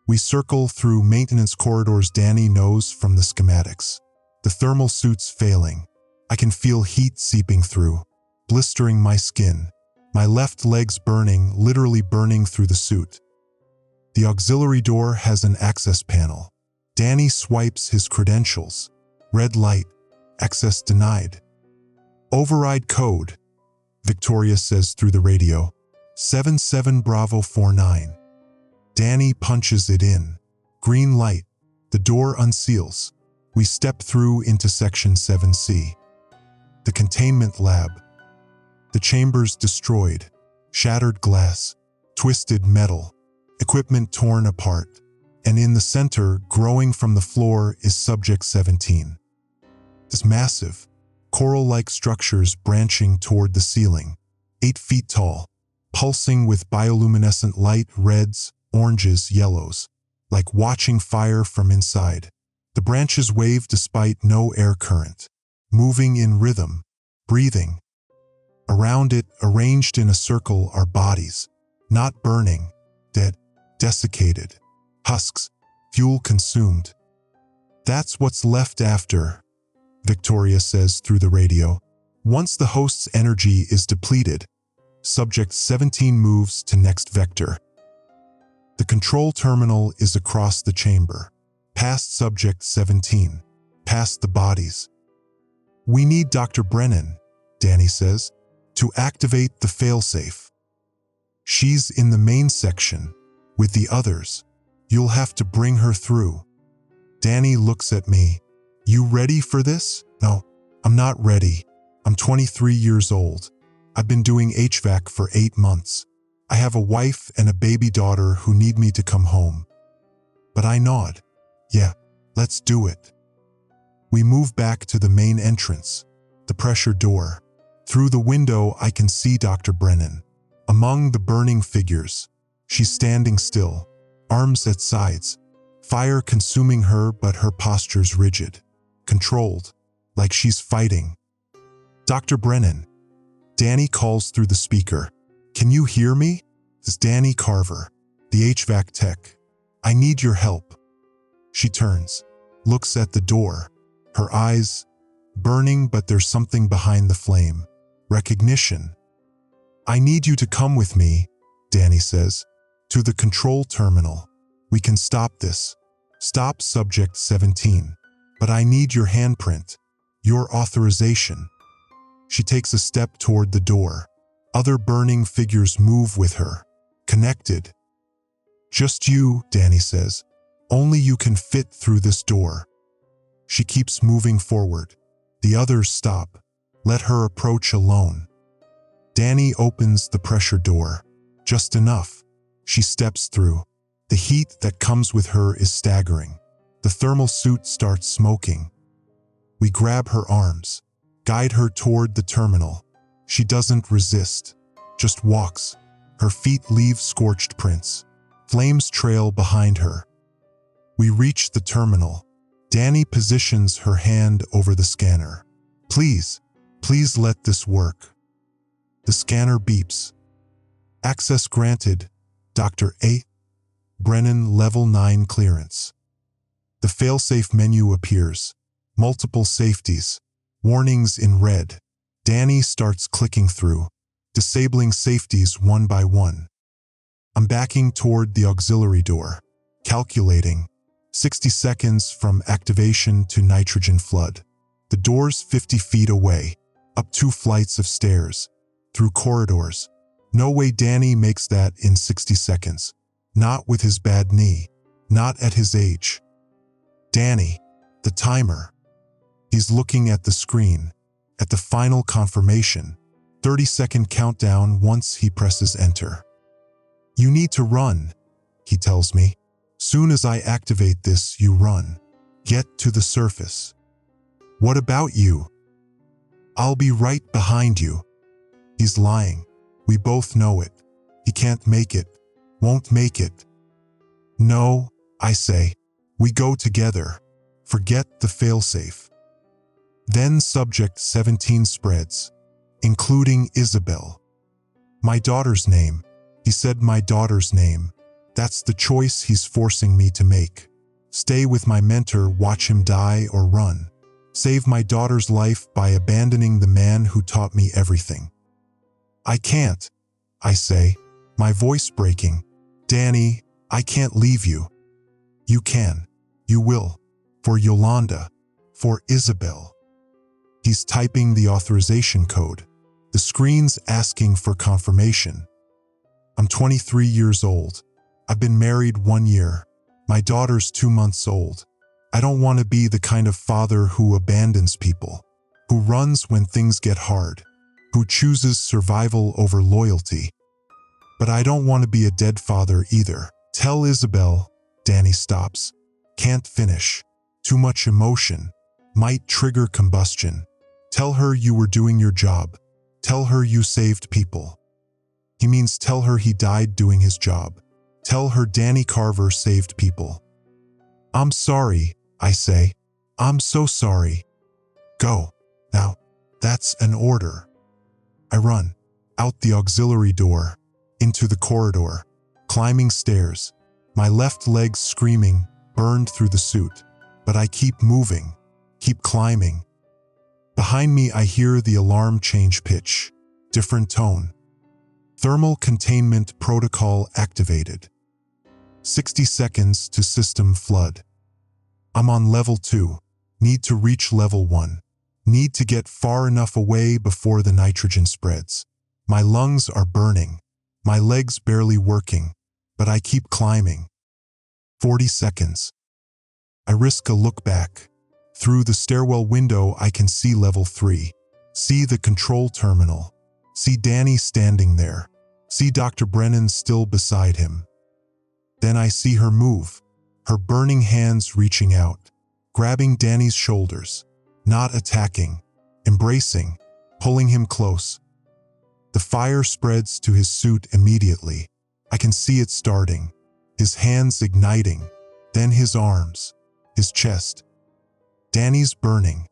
We circle through maintenance corridors Danny knows from the schematics. The thermal suit's failing. I can feel heat seeping through, blistering my skin. My left leg's burning, literally burning through the suit. The auxiliary door has an access panel. Danny swipes his credentials. Red light. Access denied. Override code, Victoria says through the radio. 77 Bravo 49. Danny punches it in. Green light. The door unseals. We step through into Section 7C. The containment lab. The chambers destroyed. Shattered glass. Twisted metal. Equipment torn apart. And in the center, growing from the floor, is Subject 17. It's massive. coral-like structures branching toward the ceiling, 8 feet tall, pulsing with bioluminescent light, reds, oranges, yellows, like watching fire from inside. The branches wave despite no air current, moving in rhythm, breathing. Around it, arranged in a circle, are bodies, not burning, dead, desiccated, husks, fuel consumed. That's what's left after, Victoria says through the radio. Once the host's energy is depleted, Subject 17 moves to next vector. The control terminal is across the chamber, past Subject 17, past the bodies. We need Dr. Brennan, Danny says, to activate the failsafe. She's in the main section, with the others. You'll have to bring her through. Danny looks at me. You ready for this? No, I'm not ready. I'm 23 years old. I've been doing HVAC for 8 months. I have a wife and a baby daughter who need me to come home. But I nod. Yeah, let's do it. We move back to the main entrance, the pressure door. Through the window, I can see Dr. Brennan. Among the burning figures, she's standing still, arms at sides, fire consuming her, but her posture's rigid, controlled, like she's fighting. Dr. Brennan. Danny calls through the speaker. Can you hear me? It's Danny Carver, the HVAC tech. I need your help. She turns, looks at the door, her eyes burning, but there's something behind the flame. Recognition. I need you to come with me, Danny says, to the control terminal. We can stop this. Stop Subject 17. But I need your handprint, your authorization. She takes a step toward the door. Other burning figures move with her, connected. Just you, Danny says. Only you can fit through this door. She keeps moving forward. The others stop. Let her approach alone. Danny opens the pressure door. Just enough. She steps through. The heat that comes with her is staggering. The thermal suit starts smoking. We grab her arms, guide her toward the terminal. She doesn't resist, just walks. Her feet leave scorched prints. Flames trail behind her. We reach the terminal. Danny positions her hand over the scanner. Please let this work. The scanner beeps. Access granted, Dr. A. Brennan, Level 9 clearance. The failsafe menu appears. Multiple safeties. Warnings in red. Danny starts clicking through, disabling safeties one by one. I'm backing toward the auxiliary door, calculating. 60 seconds from activation to nitrogen flood. The door's 50 feet away, up 2 flights of stairs, through corridors. No way Danny makes that in 60 seconds. Not with his bad knee, not at his age. Danny, the timer. He's looking at the screen, at the final confirmation. 30-second countdown once he presses enter. You need to run, he tells me. Soon as I activate this, you run. Get to the surface. What about you? I'll be right behind you. He's lying. We both know it. He can't make it. Won't make it. No, I say. We go together. Forget the failsafe. Then Subject 17 spreads, including Isabel. My daughter's name. He said my daughter's name. That's the choice he's forcing me to make. Stay with my mentor, watch him die, or run. Save my daughter's life by abandoning the man who taught me everything. I can't, I say, my voice breaking. Danny, I can't leave you. You can. You will. For Yolanda. For Isabel. He's typing the authorization code. The screen's asking for confirmation. I'm 23 years old. I've been married 1 year. My daughter's 2 months old. I don't want to be the kind of father who abandons people, who runs when things get hard, who chooses survival over loyalty. But I don't want to be a dead father either. Tell Isabel. Danny stops. Can't finish. Too much emotion. Might trigger combustion. Tell her you were doing your job. Tell her you saved people. He means tell her he died doing his job. Tell her Danny Carver saved people. I'm sorry, I say. I'm so sorry. Go. Now, that's an order. I run. Out the auxiliary door. Into the corridor. Climbing stairs. My left leg screaming, burned through the suit. But I keep moving. Keep climbing. Behind me I hear the alarm change pitch. Different tone. Thermal containment protocol activated. 60 seconds to system flood. I'm on level 2. Need to reach level 1. Need to get far enough away before the nitrogen spreads. My lungs are burning. My legs barely working. But I keep climbing. 40 seconds. I risk a look back. Through the stairwell window I can see level 3. See the control terminal. See Danny standing there. See Dr. Brennan still beside him. Then I see her move. Her burning hands reaching out. Grabbing Danny's shoulders. Not attacking. Embracing. Pulling him close. The fire spreads to his suit immediately. I can see it starting. His hands igniting. Then his arms. His chest. Danny's burning.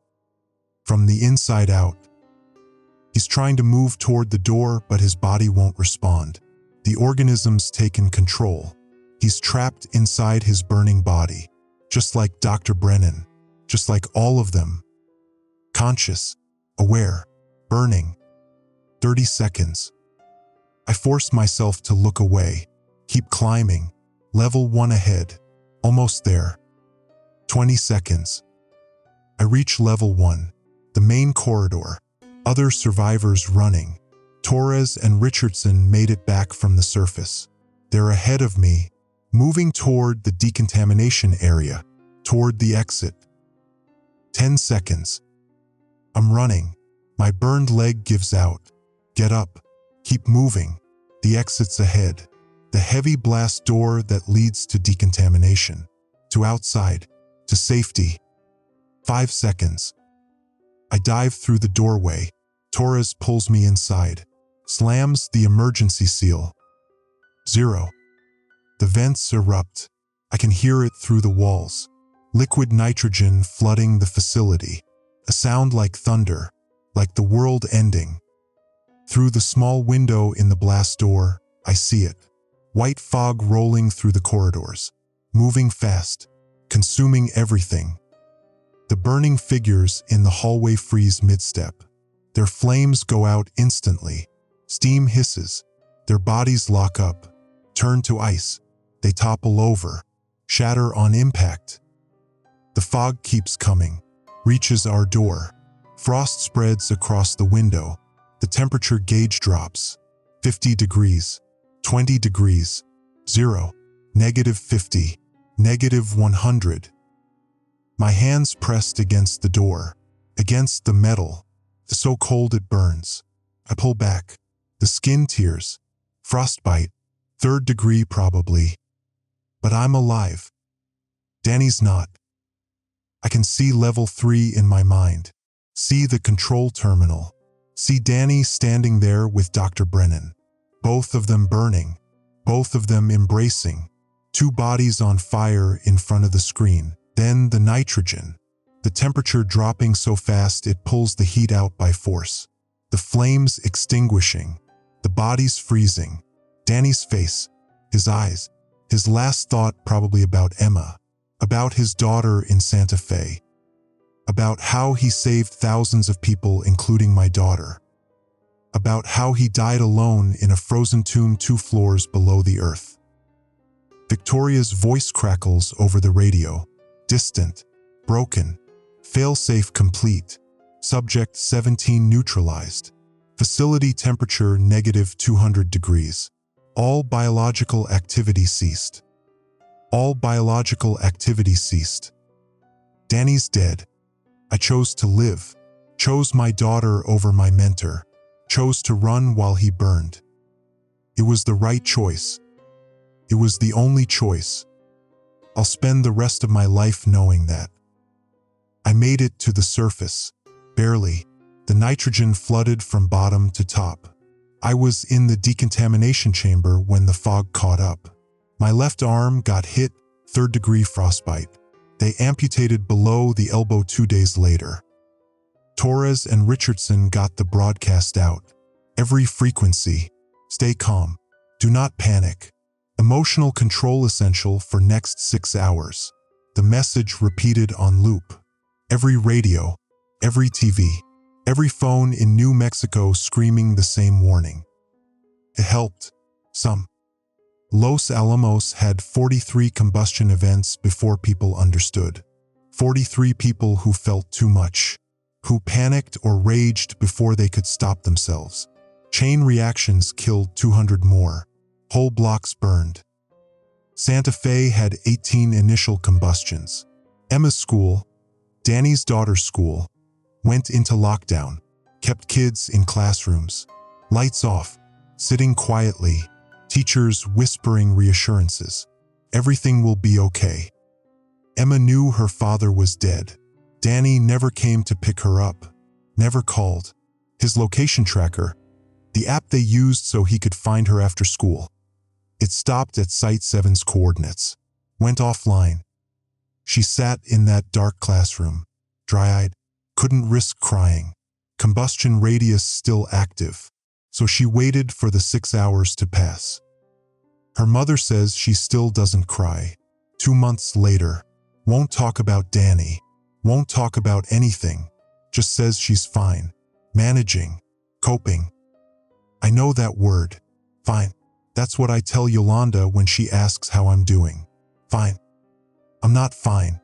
From the inside out. He's trying to move toward the door, but his body won't respond. The organism's taken control. He's trapped inside his burning body. Just like Dr. Brennan. Just like all of them. Conscious. Aware. Burning. 30 seconds. I force myself to look away. Keep climbing. Level 1 ahead. Almost there. 20 seconds. I reach level 1. The main corridor. Other survivors running. Torres and Richardson made it back from the surface. They're ahead of me, moving toward the decontamination area, toward the exit. 10 seconds. I'm running. My burned leg gives out. Get up. Keep moving. The exit's ahead. The heavy blast door that leads to decontamination. To outside. To safety. 5 seconds. I dive through the doorway. Torres pulls me inside. Slams the emergency seal. 0. The vents erupt. I can hear it through the walls. Liquid nitrogen flooding the facility. A sound like thunder. Like the world ending. Through the small window in the blast door, I see it. White fog rolling through the corridors. Moving fast. Consuming everything. The burning figures in the hallway freeze mid-step. Their flames go out instantly. Steam hisses. Their bodies lock up. Turn to ice. They topple over. Shatter on impact. The fog keeps coming. Reaches our door. Frost spreads across the window. The temperature gauge drops. 50 degrees. 20 degrees. 0. -50. -100. My hands pressed against the door, against the metal, so cold it burns. I pull back. The skin tears. Frostbite. 3rd degree probably. But I'm alive. Danny's not. I can see level 3 in my mind. See the control terminal. See Danny standing there with Dr. Brennan. Both of them burning. Both of them embracing. 2 bodies on fire in front of the screen. Then the nitrogen. The temperature dropping so fast it pulls the heat out by force. The flames extinguishing. The bodies freezing. Danny's face. His eyes. His last thought probably about Emma. About his daughter in Santa Fe. About how he saved thousands of people, including my daughter. About how he died alone in a frozen tomb 2 floors below the earth. Victoria's voice crackles over the radio. Distant. Broken. Failsafe complete. Subject 17 neutralized. Facility temperature -200 degrees. All biological activity ceased. All biological activity ceased. Danny's dead. I chose to live. Chose my daughter over my mentor. Chose to run while he burned. It was the right choice. It was the only choice. I'll spend the rest of my life knowing that. I made it to the surface. Barely. The nitrogen flooded from bottom to top. I was in the decontamination chamber when the fog caught up. My left arm got hit, third-degree frostbite. They amputated below the elbow 2 days later. Torres and Richardson got the broadcast out. Every frequency. Stay calm. Do not panic. Emotional control essential for next 6 hours. The message repeated on loop. Every radio, every TV, every phone in New Mexico screaming the same warning. It helped. Some. Los Alamos had 43 combustion events before people understood. 43 people who felt too much, who panicked or raged before they could stop themselves. Chain reactions killed 200 more. Whole blocks burned. Santa Fe had 18 initial combustions. Emma's school, Danny's daughter's school, went into lockdown, kept kids in classrooms, lights off, sitting quietly, teachers whispering reassurances. Everything will be okay. Emma knew her father was dead. Danny never came to pick her up, never called. His location tracker, the app they used so he could find her after school, it stopped at Site 7's coordinates, went offline. She sat in that dark classroom, dry-eyed, couldn't risk crying. Combustion radius still active, so she waited for the 6 hours to pass. Her mother says she still doesn't cry. 2 months later, won't talk about Danny, won't talk about anything, just says she's fine, managing, coping. I know that word, fine. That's what I tell Yolanda when she asks how I'm doing. Fine. I'm not fine.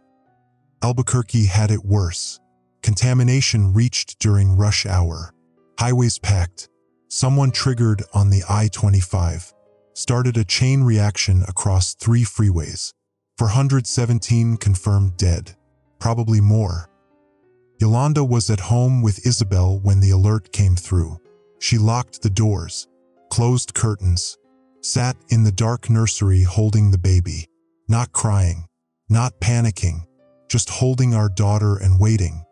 Albuquerque had it worse. Contamination reached during rush hour. Highways packed. Someone triggered on the I-25. Started a chain reaction across 3 freeways. 417 confirmed dead. Probably more. Yolanda was at home with Isabel when the alert came through. She locked the doors, closed curtains, sat in the dark nursery holding the baby, not crying, not panicking, just holding our daughter and waiting.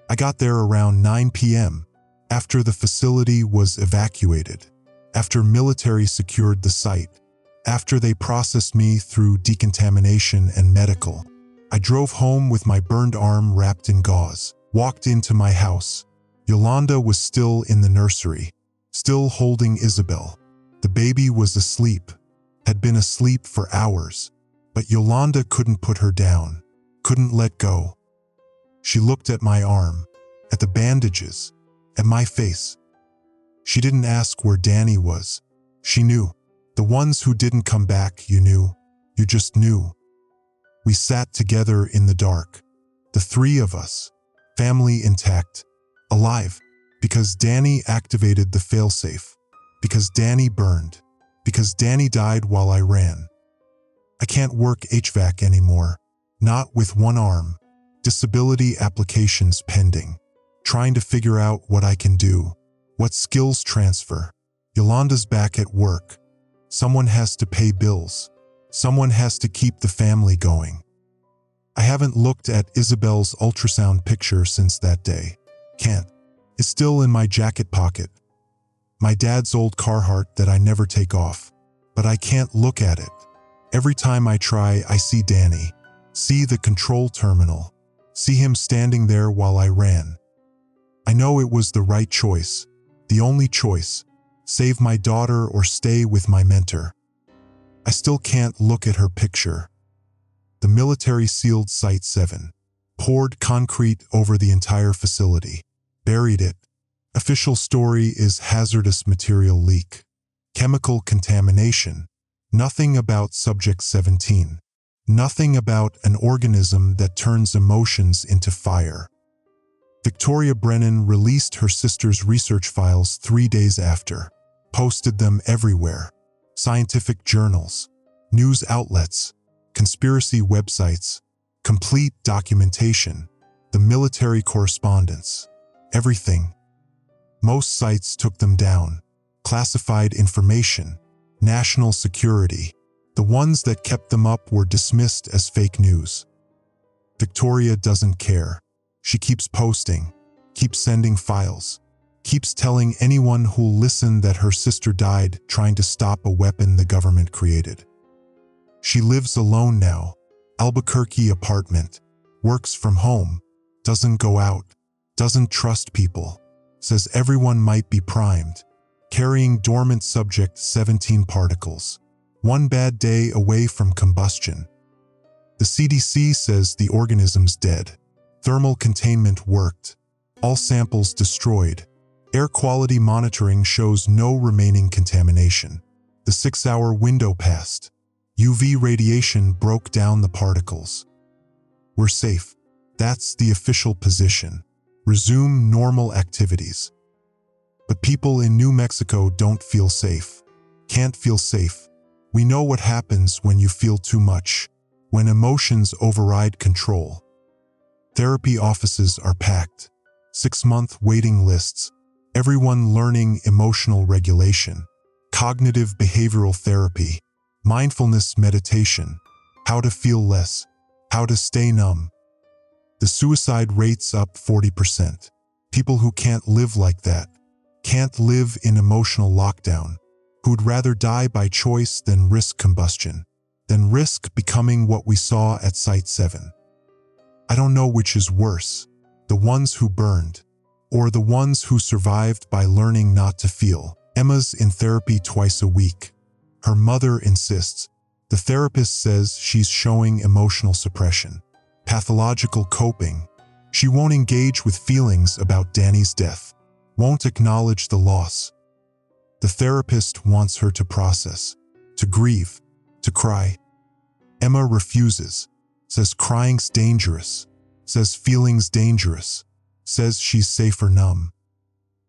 I got there around 9 p.m., after the facility was evacuated, after military secured the site, after they processed me through decontamination and medical. I drove home with my burned arm wrapped in gauze, walked into my house. Yolanda was still in the nursery, still holding Isabel. The baby was asleep, had been asleep for hours, but Yolanda couldn't put her down, couldn't let go. She looked at my arm, at the bandages, at my face. She didn't ask where Danny was. She knew. The ones who didn't come back, you knew. You just knew. We sat together in the dark, the 3 of us, family intact, alive, because Danny activated the failsafe, because Danny burned, because Danny died while I ran. I can't work HVAC anymore, not with one arm. Disability applications pending. Trying to figure out what I can do, what skills transfer. Yolanda's back at work. Someone has to pay bills. Someone has to keep the family going. I haven't looked at Isabel's ultrasound picture since that day. Can't. It's still in my jacket pocket. My dad's old Carhartt that I never take off. But I can't look at it. Every time I try, I see Danny. See the control terminal. See him standing there while I ran. I know it was the right choice. The only choice. Save my daughter or stay with my mentor. I still can't look at her picture. The military sealed Site 7. Poured concrete over the entire facility. Buried it. Official story is hazardous material leak. Chemical contamination. Nothing about Subject 17. Nothing about an organism that turns emotions into fire. Victoria Brennan released her sister's research files 3 days after. Posted them everywhere. Scientific journals, news outlets, conspiracy websites, complete documentation, the military correspondence, everything. Most sites took them down. Classified information, national security. The ones that kept them up were dismissed as fake news. Victoria doesn't care. She keeps posting. keeps sending files, keeps telling anyone who'll listen that her sister died trying to stop a weapon the government created. She lives alone now, Albuquerque apartment, works from home, doesn't go out, doesn't trust people, says everyone might be primed, carrying dormant subject 17 particles, one bad day away from combustion. The CDC says the organism's dead. Thermal containment worked. All samples destroyed. Air quality monitoring shows no remaining contamination. The 6-hour window passed. UV radiation broke down the particles. We're safe. That's the official position. Resume normal activities. But people in New Mexico don't feel safe. Can't feel safe. We know what happens when you feel too much, when emotions override control. Therapy offices are packed. 6-month waiting lists. Everyone learning emotional regulation, cognitive behavioral therapy, mindfulness meditation, how to feel less, how to stay numb. The suicide rate's up 40%. People who can't live like that, can't live in emotional lockdown, who'd rather die by choice than risk combustion, than risk becoming what we saw at Site 7. I don't know which is worse, the ones who burned, or the ones who survived by learning not to feel. Emma's in therapy twice a week. Her mother insists. The therapist says she's showing emotional suppression, pathological coping. She won't engage with feelings about Danny's death, won't acknowledge the loss. The therapist wants her to process, to grieve, to cry. Emma refuses, says crying's dangerous, says feeling's dangerous, says she's safer numb.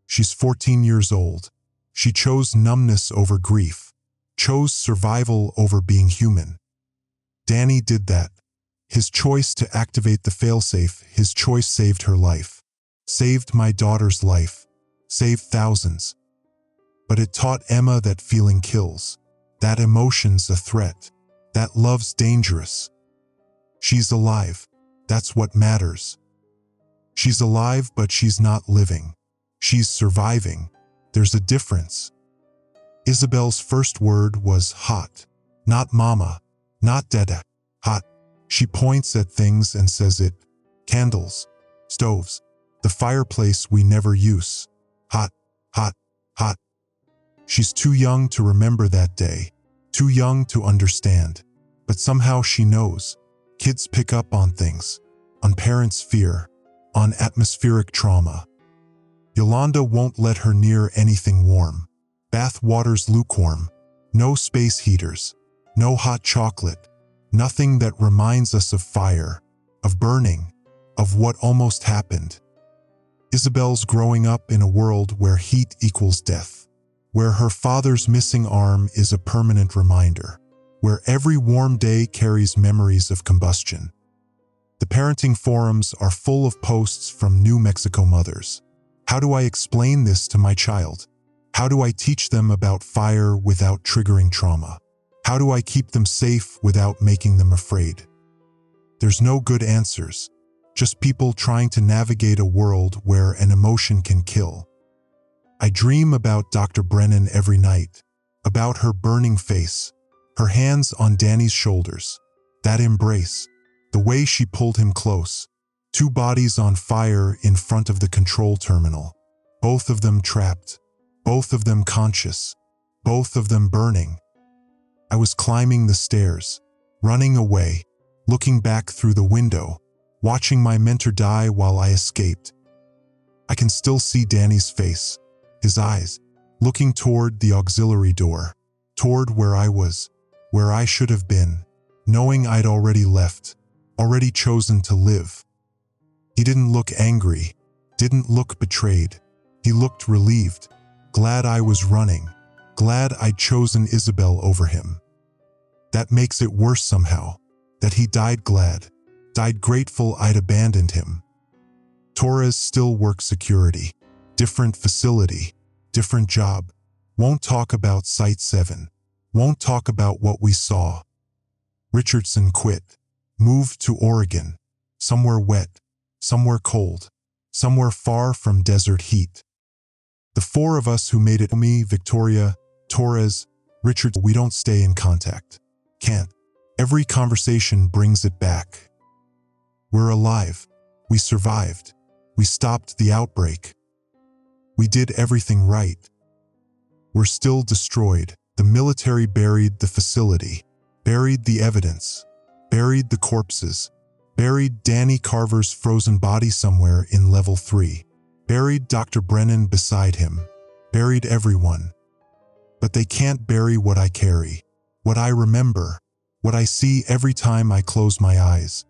She's 14 years old. She chose numbness over grief, chose survival over being human. Danny did that. His choice to activate the failsafe, his choice saved her life, saved my daughter's life, saved thousands. But it taught Emma that feeling kills, that emotion's a threat, that love's dangerous. She's alive. That's what matters. She's alive, but she's not living. She's surviving. There's a difference. Isabel's first word was hot. Not mama, not dada, hot. She points at things and says it. Candles, stoves, the fireplace we never use. Hot, hot, hot. She's too young to remember that day, too young to understand. But somehow she knows. Kids pick up on things, on parents' fear, on atmospheric trauma. Yolanda won't let her near anything warm. Bath water's lukewarm. No space heaters. No hot chocolate. Nothing that reminds us of fire, of burning, of what almost happened. Isabel's growing up in a world where heat equals death, where her father's missing arm is a permanent reminder, where every warm day carries memories of combustion. The parenting forums are full of posts from New Mexico mothers. How do I explain this to my child? How do I teach them about fire without triggering trauma? How do I keep them safe without making them afraid? There's no good answers, just people trying to navigate a world where an emotion can kill. I dream about Dr. Brennan every night, about her burning face, her hands on Danny's shoulders, that embrace, the way she pulled him close, 2 bodies on fire in front of the control terminal, both of them trapped, both of them conscious, both of them burning. I was climbing the stairs, running away, looking back through the window, watching my mentor die while I escaped. I can still see Danny's face, his eyes, looking toward the auxiliary door, toward where I was, where I should have been, knowing I'd already left, already chosen to live. He didn't look angry, didn't look betrayed. He looked relieved, glad I was running, glad I'd chosen Isabel over him. That makes it worse somehow, that he died glad, died grateful I'd abandoned him. Torres still works security, different facility, different job, won't talk about Site 7, won't talk about what we saw. Richardson quit, moved to Oregon, somewhere wet, somewhere cold, somewhere far from desert heat. The four of us who made it, me, Victoria, Torres, Richard, we don't stay in contact. Can't. Every conversation brings it back. We're alive. We survived. We stopped the outbreak. We did everything right. We're still destroyed. The military buried the facility, buried the evidence, buried the corpses, buried Danny Carver's frozen body somewhere in level 3, buried Dr. Brennan beside him, buried everyone. But they can't bury what I carry, what I remember, what I see every time I close my eyes.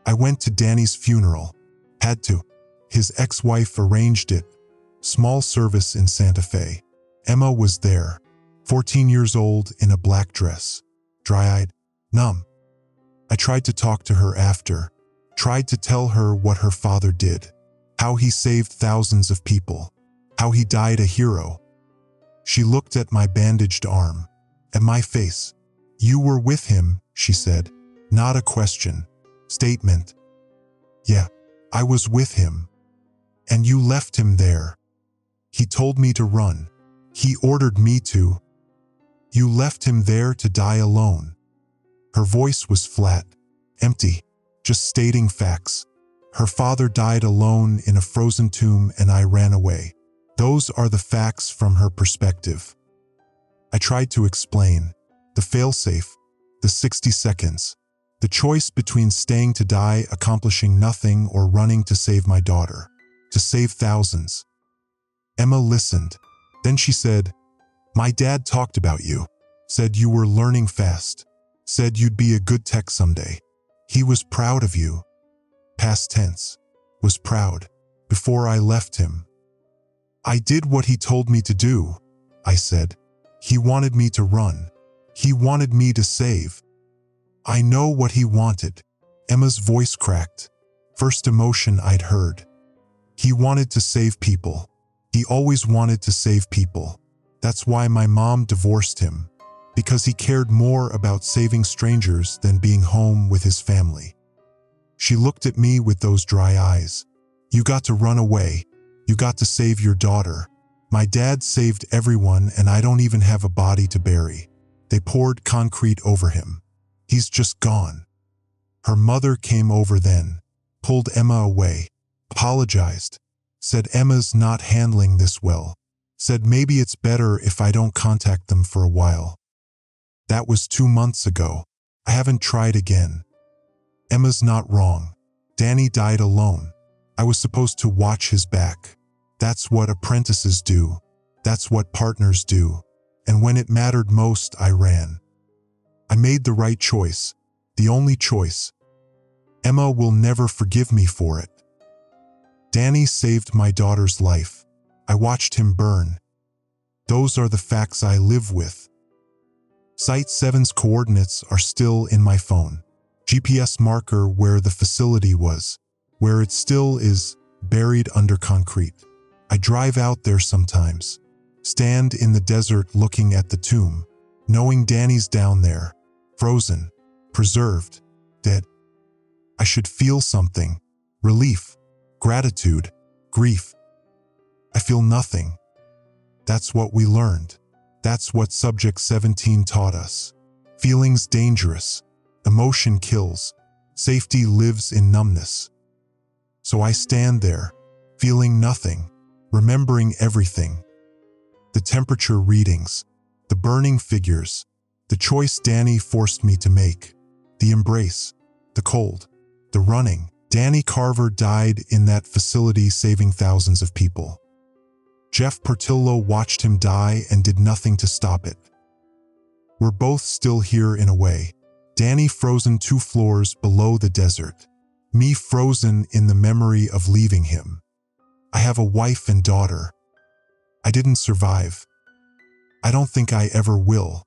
I went to Danny's funeral. Had to. His ex-wife arranged it. Small service in Santa Fe. Emma was there, 14 years old in a black dress, dry-eyed, numb. I tried to talk to her after, tried to tell her what her father did, how he saved thousands of people, how he died a hero. She looked at my bandaged arm, at my face. You were with him, she said. Not a question. Statement. Yeah, I was with him. And you left him there. He told me to run. He ordered me to. You left him there to die alone. Her voice was flat, empty, just stating facts. Her father died alone in a frozen tomb and I ran away. Those are the facts from her perspective. I tried to explain. The failsafe, the 60 seconds, the choice between staying to die, accomplishing nothing, or running to save my daughter, to save thousands. Emma listened. Then she said, my dad talked about you, said you were learning fast, said you'd be a good tech someday. He was proud of you. Past tense. Was proud. Before I left him. I did what he told me to do, I said. He wanted me to run. He wanted me to save. I know what he wanted. Emma's voice cracked. First emotion I'd heard. He wanted to save people. He always wanted to save people. That's why my mom divorced him. Because he cared more about saving strangers than being home with his family. She looked at me with those dry eyes. You got to run away. You got to save your daughter. My dad saved everyone and I don't even have a body to bury. They poured concrete over him. He's just gone. Her mother came over then, pulled Emma away, apologized, said Emma's not handling this well, said maybe it's better if I don't contact them for a while. That was 2 months ago. I haven't tried again. Emma's not wrong. Danny died alone. I was supposed to watch his back. That's what apprentices do. That's what partners do. And when it mattered most, I ran. I made the right choice, the only choice. Emma will never forgive me for it. Danny saved my daughter's life. I watched him burn. Those are the facts I live with. Site 7's coordinates are still in my phone. GPS marker where the facility was, where it still is, buried under concrete. I drive out there sometimes. Stand in the desert looking at the tomb, knowing Danny's down there, frozen, preserved, dead. I should feel something, relief, gratitude, grief. I feel nothing. That's what we learned. That's what Subject 17 taught us. Feelings dangerous, emotion kills, safety lives in numbness. So I stand there, feeling nothing, remembering everything. The temperature readings, the burning figures, the choice Danny forced me to make, the embrace, the cold, the running. Danny Carver died in that facility saving thousands of people. Jeff Portillo watched him die and did nothing to stop it. We're both still here in a way. Danny frozen 2 floors below the desert. Me frozen in the memory of leaving him. I have a wife and daughter. I didn't survive. I don't think I ever will.